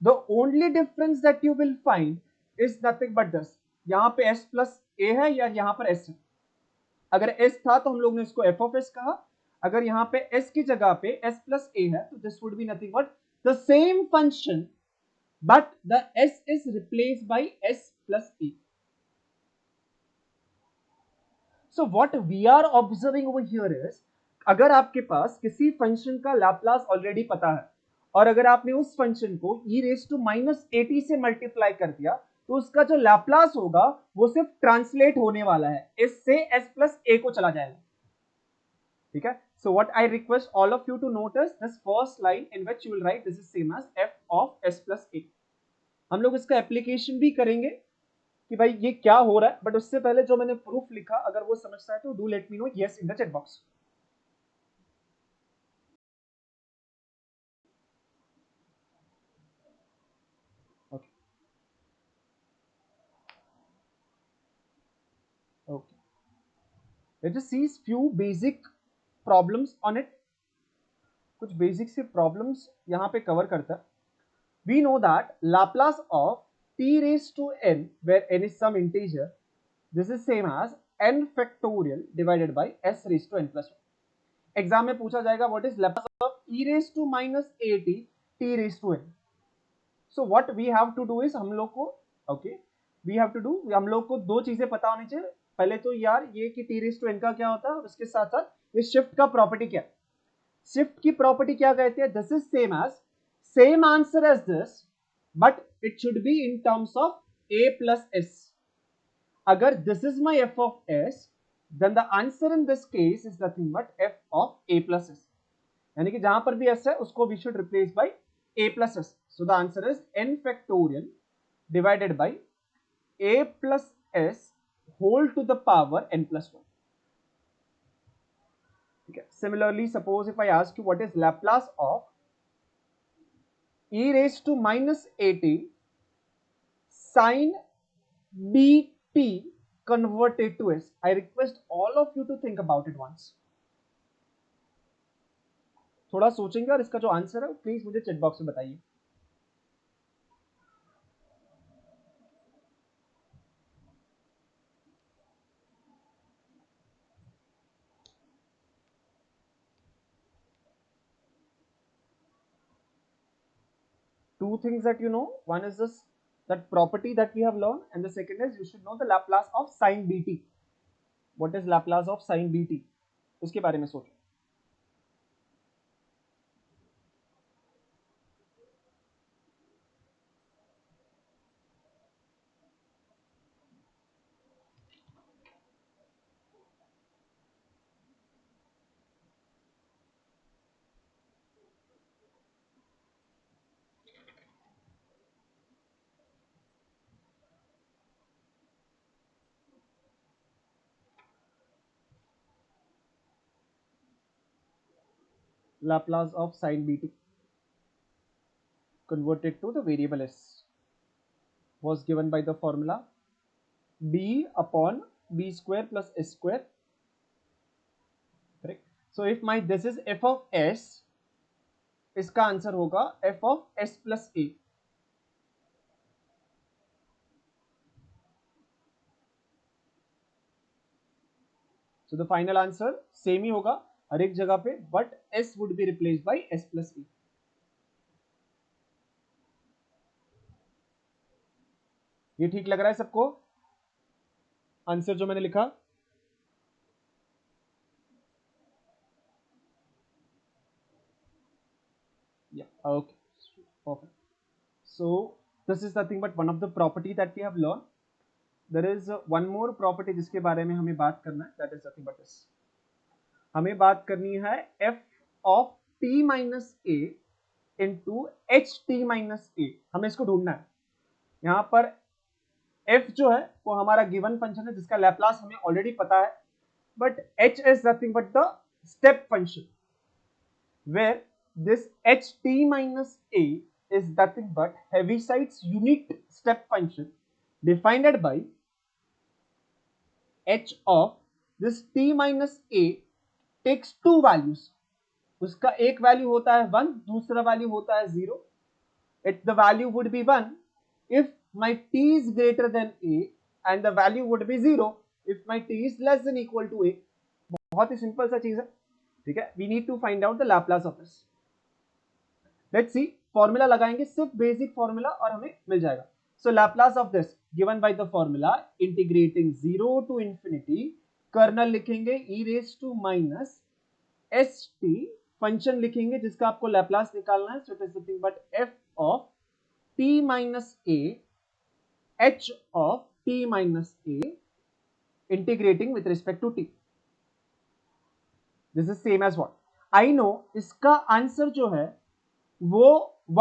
S1: the only difference that you will find is nothing but this. यहां पे s plus a है या यहां पर s है. अगर s था तो हम लोग ने इसको f of s कहा, अगर यहां पे s की जगह पे s plus a है तो this would be nothing but the same function but the s is replaced by s plus a. So what we are observing over here is, अगर आपके पास किसी फंक्शन का लैपलास ऑलरेडी पता है और अगर आपने उस फंक्शन को e raise to minus at से मल्टीप्लाई कर दिया, तो उसका जो लैपलास होगा वो सिर्फ ट्रांसलेट होने वाला है, s से s प्लस a को चला जाएगा. ठीक है, so what I request all of you to notice this first line in which you will write this is same as f of s plus a. हम लोग इसका एप्लीकेशन भी करेंगे कि भाई ये क्या हो रहा है, बट उससे पहले जो मैंने प्रूफ लिखा अगर वो समझता है तो do let me no yes in the chat box. Okay. Okay. Let us see few basic problems on it. कुछ बेसिक से प्रॉब्लम्स यहाँ पे कवर करता है. We know that Laplace of t raised to n, where n is some integer, this is same as n factorial divided by s raised to n plus 1. Exam में पूछा जाएगा what is Laplace of e raised to minus at t raised to n. So what we have to do is हम लोग को हम लोग को दो चीजें पता होनी चाहिए. पहले तो यार ये कि t raised to n का क्या होता है और उसके साथ साथ ये शिफ्ट का प्रॉपर्टी क्या है. शिफ्ट की प्रॉपर्टी क्या कहती है, this is same as same answer as this but it should be in terms of a plus s. अगर this is my f of s, then the answer in this case is nothing but f of a plus s. यानी कि जहां पर भी s है उसको we should replace by a plus s. So the answer is n factorial divided by a plus s whole to the power n plus 1. Okay. Similarly, suppose if I ask you what is Laplace of e raised to minus at sin bt converted to s. I request all of you to think about it once. थोड़ा सोचेंगे और इसका जो answer है please मुझे chat box में बताइए. Two things that you know, one is this, that property that we have learned, and the second is you should know the Laplace of sin bt. What is Laplace of sin bt? उसके बारे में सोचो. Laplace of sin bt converted to the variable s was given by the formula b upon b square plus s square. Correct. So if my this is f of s, इसका answer होगा f of s plus a. So the final answer same ही होगा हर एक जगह पे, but s would be replaced by s plus a. ये ठीक लग रहा है सबको? आंसर जो मैंने लिखा, yeah, okay, perfect. So this is nothing but one of the property that we have learned. There is one more property जिसके बारे में हमें बात करना है, that is nothing but this. हमें बात करनी है f of t minus a into h t minus a. हमें इसको ढूंढना है. यहाँ पर f जो है वो हमारा गिवन फंक्शन है जिसका लैप्लास हमें ऑलरेडी पता है, but h is nothing but the step function, where this ht minus a is nothing but Heaviside unit step function defined by h of this t minus a takes two values. उसका एक value होता है 1, दूसरा value होता है 0. It the value would be 1 if my t is greater than a, and the value would be 0 if my t is less than equal to a. बहुत ही simple सा चीज है, ठीक है. We need to find out the Laplace of this. Let's see. Formula लगाएंगे, सिर्फ basic formula, और हमें मिल जाएगा. So Laplace of this given by the formula integrating 0 to infinity, colonel लिखेंगे e raised to minus st, function लिखेंगे जिसका आपको Laplace निकालना है. So it is nothing but f of t minus a h of t minus a integrating with respect to t. This is same as what I know. इसका answer जो है वो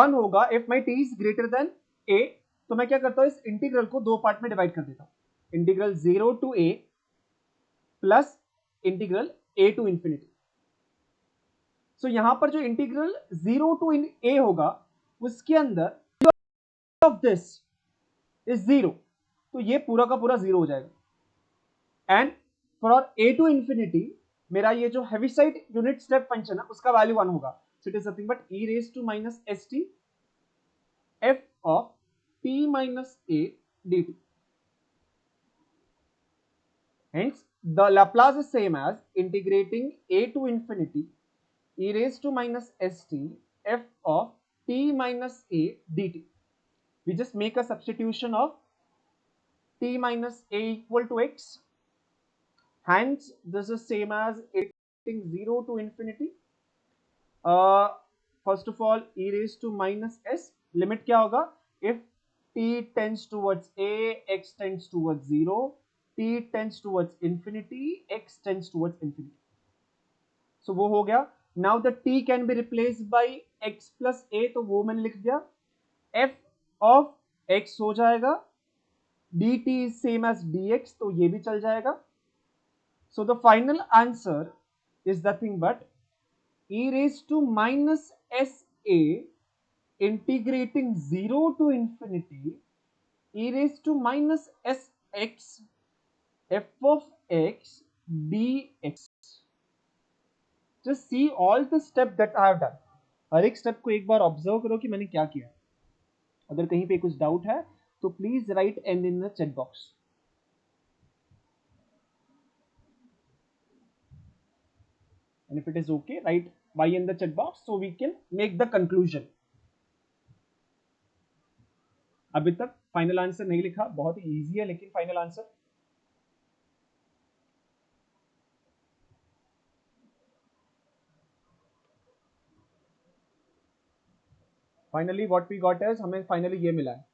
S1: 1 होगा if my t is greater than a. तो मैं क्या करता हूं, इस इंटीग्रल को दो पार्ट में डिवाइड कर देता हूं. Integral 0 to a plus integral a to infinity. सो यहां पर जो इंटीग्रल 0 to a होगा उसके अंदर ऑफ दिस इज 0, तो ये पूरा का पूरा 0 हो जाएगा. And for a to infinity मेरा ये जो हेविसाइड यूनिट स्टेप फंक्शन है उसका वैल्यू 1 होगा. सो it is nothing but e raised to minus st f of t minus a dt. Hence the Laplace is same as integrating a to infinity e raised to minus st f of t minus a dt. We just make a substitution of t minus a equal to x. Hence this is same as integrating 0 to infinity. First of all e raised to minus s, limit क्या होगा, if t tends towards a, x tends towards 0, t tends towards infinity, x tends towards infinity. So वो हो गया. Now the t can be replaced by x plus a, तो वो मैंने लिख दिया. f of x हो जाएगा, dt is same as dx, तो ये भी चल जाएगा. So the final answer is nothing but e raised to minus sa integrating 0 to infinity e raised to minus sx f of x dx. Just see all the step that I have done. हर एक step को एक बार observe करो कि मैंने क्या किया. अगर कहीं पे कुछ डाउट है तो please write in in the chat box. And if it is okay, write y in the chat box so we can make the conclusion. अभी तक फाइनल आंसर नहीं लिखा, बहुत ही इजी है लेकिन final answer. Finally what we got is, हमें finally ये मिला है,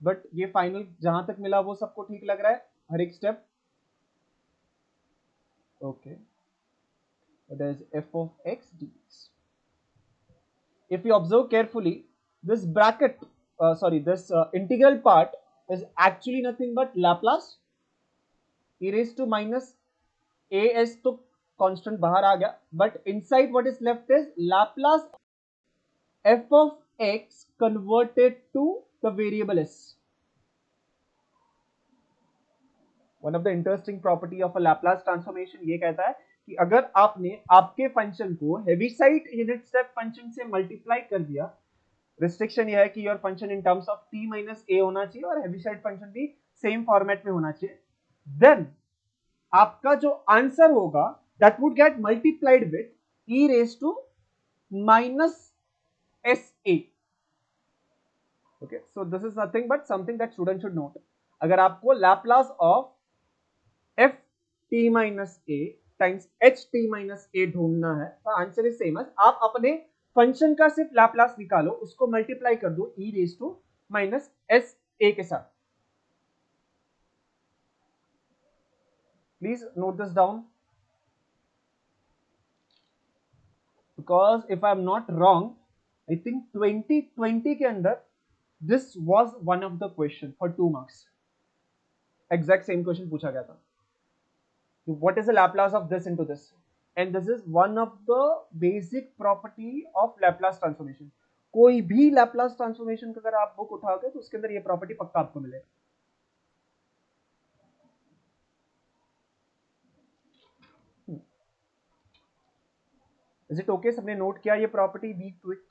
S1: बट ये फाइनल जहां तक मिला वो सबको ठीक लग रहा है हर एक step? Okay, it is f of x dx. If you observe carefully, this bracket, this integral part is actually nothing but Laplace e raised to minus as, तो constant बाहर आ गया, but inside what is left is Laplace f of x converted to the variable s. One of the interesting property of a Laplace transformation ये कहता है कि अगर आपने आपके फंक्शन को हेविसाइड यूनिट स्टेप फंक्शन से मल्टीप्लाई कर दिया, रिस्ट्रिक्शन यह है कि your function in terms of t minus a होना चाहिए और हेविसाइड फंक्शन भी सेम फॉर्मेट में होना चाहिए, देन आपका जो आंसर होगा that would get multiplied with e raise to minus sa. Okay, so this is nothing but something that student should note. अगर आपको Laplace of F T minus A times H T minus ए ढूंढना है, तो answer is same as आप अपने function का सिर्फ Laplace निकालो, उसको मल्टीप्लाई कर दो E raise to minus S A के साथ. Please note this down, because if I am not wrong, I think 2020 के अंदर this was one of the question for 2 marks. Exact same question पूछा गया था. What is the Laplace of this into this? And this is one of the basic property of Laplace transformation. कोई भी Laplace transformation का अगर आप book उठाओगे तो उसके अंदर ये प्रॉपर्टी पक्का आपको मिलेगा. Is it okay? सबने नोट किया ये property? Be quick.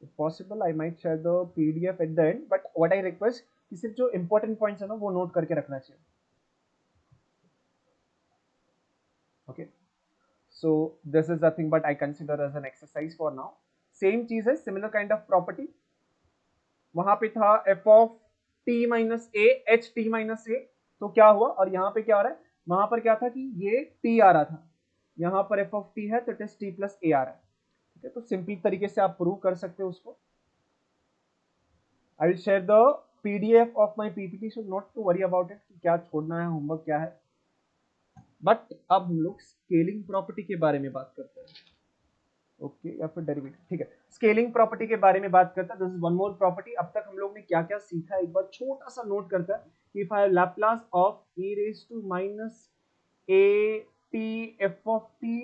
S1: If possible, I might share the PDF at the end. But what I request कि सिर्फ जो important points है ना वो नोट करके रखना चाहिए. Okay. So this is nothing but I consider as an exercise for now. Same चीज है, similar kind of property. वहां पे था f of t minus a h t minus a, तो क्या हुआ और यहाँ पे क्या हो रहा है? वहां पर क्या था कि ये t आ रहा था, यहाँ पर f of t है तो it is t plus a आ रहा है. ठीक है, तो सिंपल तरीके से आप प्रूव कर सकते हो उसको. I will share the PDF of my PPT, so not to worry about it कि क्या छोड़ना है, होमवर्क क्या है. बट अब हम लोग स्केलिंग प्रॉपर्टी के बारे में बात करते हैं. ओके, या फिर डेरिवेटिव. ठीक है, स्केलिंग प्रॉपर्टी के बारे में बात करते हैं. This is one more property. अब तक हम लोग ने क्या क्या सीखा है एक बार छोटा सा नोट करता है. If I have Laplace of e raise to minus a t f of t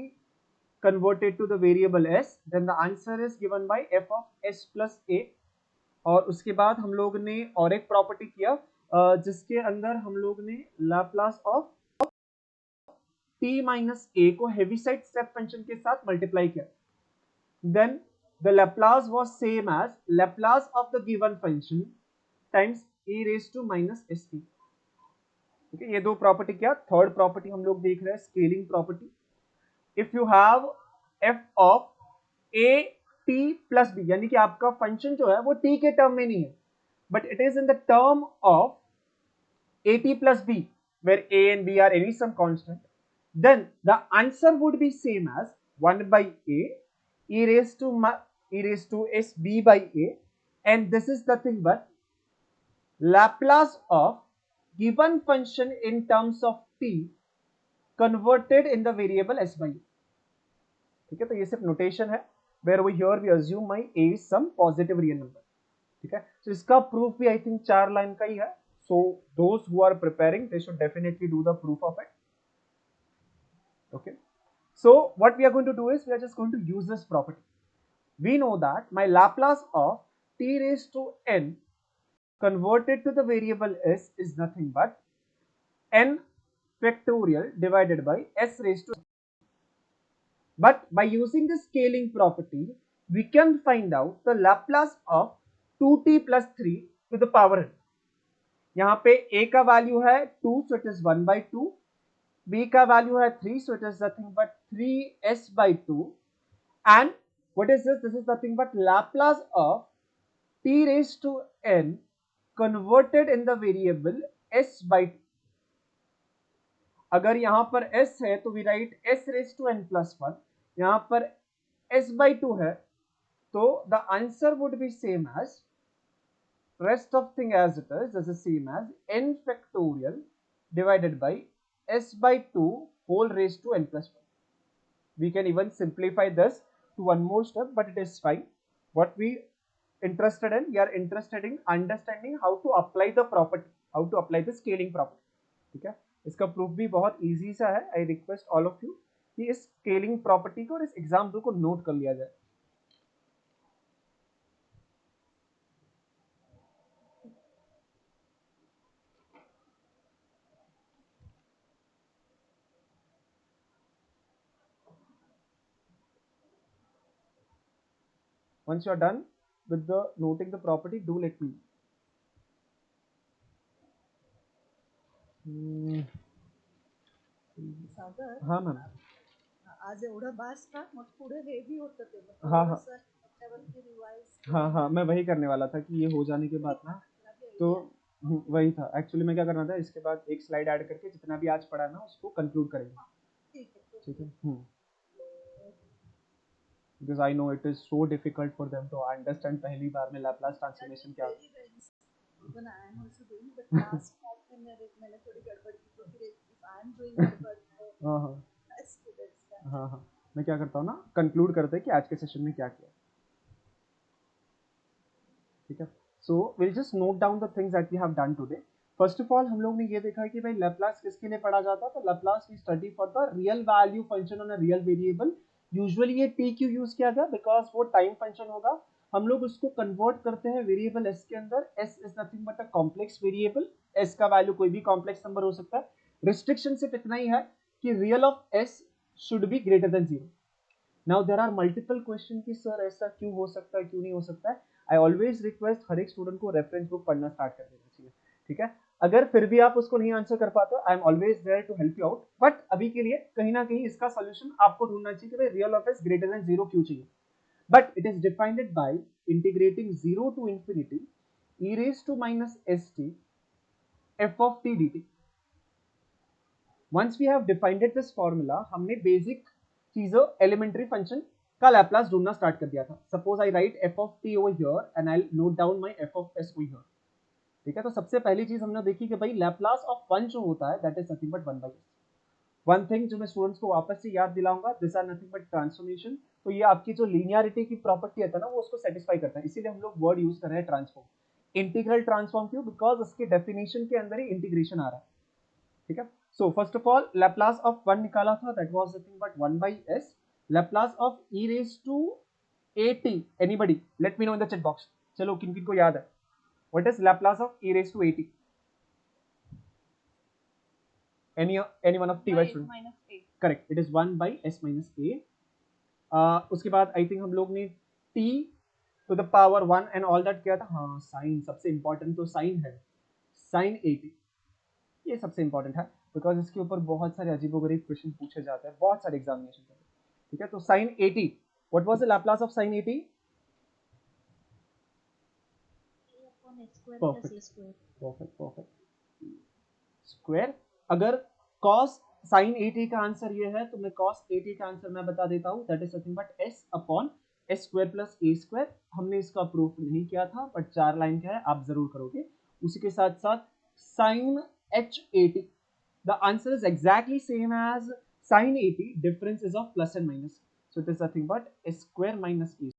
S1: converted to the variable s, then the answer is given by f of s plus a. और उसके बाद हम लोग ने और एक प्रॉपर्टी किया जिसके अंदर हम लोग ने Laplace of t minus a को हेविसाइड स्टेप फंक्शन के साथ मल्टीप्लाई किया. Then the Laplace was same as Laplace of the given function times e raise to minus st. ठीक है, ये दो प्रॉपर्टी किया. थर्ड प्रॉपर्टी हम लोग देख रहे हैं scaling property. If you have f of a t plus b, यानी कि आपका फंक्शन जो है वो t के टर्म में नहीं है, but it is in the term of a t plus b, where a and b are any some constant, then the answer would be same as 1 by a e raised to s b by a, and this is nothing but Laplace of given function in terms of t converted in the variable s by a. ठीक है, तो ये सिर्फ notation है. where we here we assume my a is some positive real number. ठीक है, तो इसका प्रूफ भी आई थिंक 4 लाइन का ही है. So those who are preparing, they should definitely do the proof of it. Okay, so what we are going to do is we are just going to use this property. We know that my Laplace of t raised to n converted to the variable s is nothing but n factorial divided by s raised to. But by using the scaling property, we can find out the Laplace of 2t plus 3 to the power n. यहाँ पे a का value है 2, so it is 1 by 2. b का value है 3, so it is nothing but 3s by 2. And What is this? This is nothing but Laplace of t raised to n converted in the variable s by 2. अगर यहां पर s है तो we write s raised to n plus 1. यहां पर s by 2 है तो the answer would be same as rest of thing as it is. This is same as n factorial divided by s by 2 whole raised to n plus 1. We can even simplify this to one more step, but it is fine. What we interested in, we are interested in understanding how to apply the property, how to apply the scaling property. ठीक है, इसका proof भी बहुत easy सा है. I request all of you कि इस scaling property को और इस एग्जाम्पल को नोट कर लिया जाए. Once you are done with the noting the property, do let me.
S2: सागर,
S1: हाँ मैम.
S2: आज एवढं बास का, मग पुढे हेवी होतं ते.
S1: हाँ हाँ
S2: त्याच्यावरती रिवाइज.
S1: हाँ हाँ, मैं वही करने वाला था कि ये हो जाने के बाद ना, तो वही था एक्चुअली. मैं क्या करना था, इसके बाद एक स्लाइड ऐड करके जितना भी आज पढ़ा ना उसको कंक्लूड करेंगे.
S2: ठीक है.
S1: ठीक है. Because I know it is so difficult for them to understand पहली बार में Laplace transformation क्या.
S2: Even I am also doing, but last part में मैंने थोड़ी गड़बड़ की, तो फिर if I am doing गड़बड़,
S1: हाँ हाँ
S2: students का.
S1: हाँ हाँ, मैं क्या करता हूँ ना, कंक्लूड करते हैं कि आज के सेशन में क्या किया. ठीक है. So will just note down the things that we have done today. First of all हम लोग ने ये देखा है कि भाई Laplace किसके लिए पढ़ा जाता है. तो Laplace we study for the real value function on a real variable. Usually ये t क्यों यूज किया गया, बिकॉज वो टाइम फंक्शन होगा. हम लोग उसको कन्वर्ट करते हैं वेरिएबल s के अंदर. s is nothing but a complex variable. s का वैल्यू कोई भी कॉम्प्लेक्स नंबर हो सकता है. रिस्ट्रिक्शन सिर्फ इतना ही है कि real of s should be greater than 0. Now there are multiple question कि सर ऐसा क्यों हो सकता है, क्यों नहीं हो सकता है. आई ऑलवेज रिक्वेस्ट हर एक स्टूडेंट को रेफरेंस बुक पढ़ना स्टार्ट कर देना चाहिए. ठीक है. अगर फिर भी आप उसको नहीं आंसर कर पाते, I am always there to help you out. But अभी के लिए कहीं ना कहीं इसका सोल्यूशन आपको ढूंढना चाहिए कि भाई real of S greater than 0 क्यों चाहिए. But it is defined by integrating 0 to infinity e raised to minus st f of t dt. Once we have defined it this formula, हमने बेसिक चीजों elementary function का Laplace ढूंढना start कर दिया था. Suppose I right f of t over here and I'll note down my f of s over here. ठीक है. तो सबसे पहली चीज हमने देखी कि भाई लैप्लास ऑफ 1 जो होता है that is nothing but 1 by s. One thing जो मैं स्टूडेंट्स को वापस से याद दिलाऊंगा, this are nothing but transformation. तो ये आपकी जो लीनियरिटी की प्रॉपर्टी है ना वो उसको सेटिस्फाई करता है. इसीलिए हम लोग वर्ड यूज कर रहे हैं ट्रांसफॉर्म. इंटीग्रल ट्रांसफॉर्म क्यों, बिकॉज उसके डेफिनेशन के अंदर ही इंटीग्रेशन आ रहा है. ठीक है. So first of all Laplace of 1 निकाला था, that was nothing but 1 by s. Laplace of e raised to at, anybody late me no in the chat box. चलो किन किन को याद है, what is Laplace of e raised to at? any one of t by
S2: minus a.
S1: Correct, it is 1 by s minus a. उसके बाद I think हम लोग ने t to the power 1 and all that किया था. हाँ, sign सबसे important तो साइन है, साइन 80 ये सबसे इंपॉर्टेंट है बिकॉज इसके ऊपर बहुत सारे अजीबोगरीब क्वेश्चन पूछे जाते हैं बहुत सारे एग्जामिनेशन में. ठीक है. तो sine 80, what was the Laplace of sine 80? Perfect. Square. अगर cos sin 80 का आंसर ये है तो मैं cos 80 का आंसर मैं बता देता हूं, that is nothing but s upon s square plus a square. हमने इसका प्रूफ नहीं किया था बट 4 लाइन का है, आप जरूर करोगे. उसी के साथ साथ sin h80, the answer is exactly same as sin 80, difference is of plus and minus, so it is nothing but s square minus a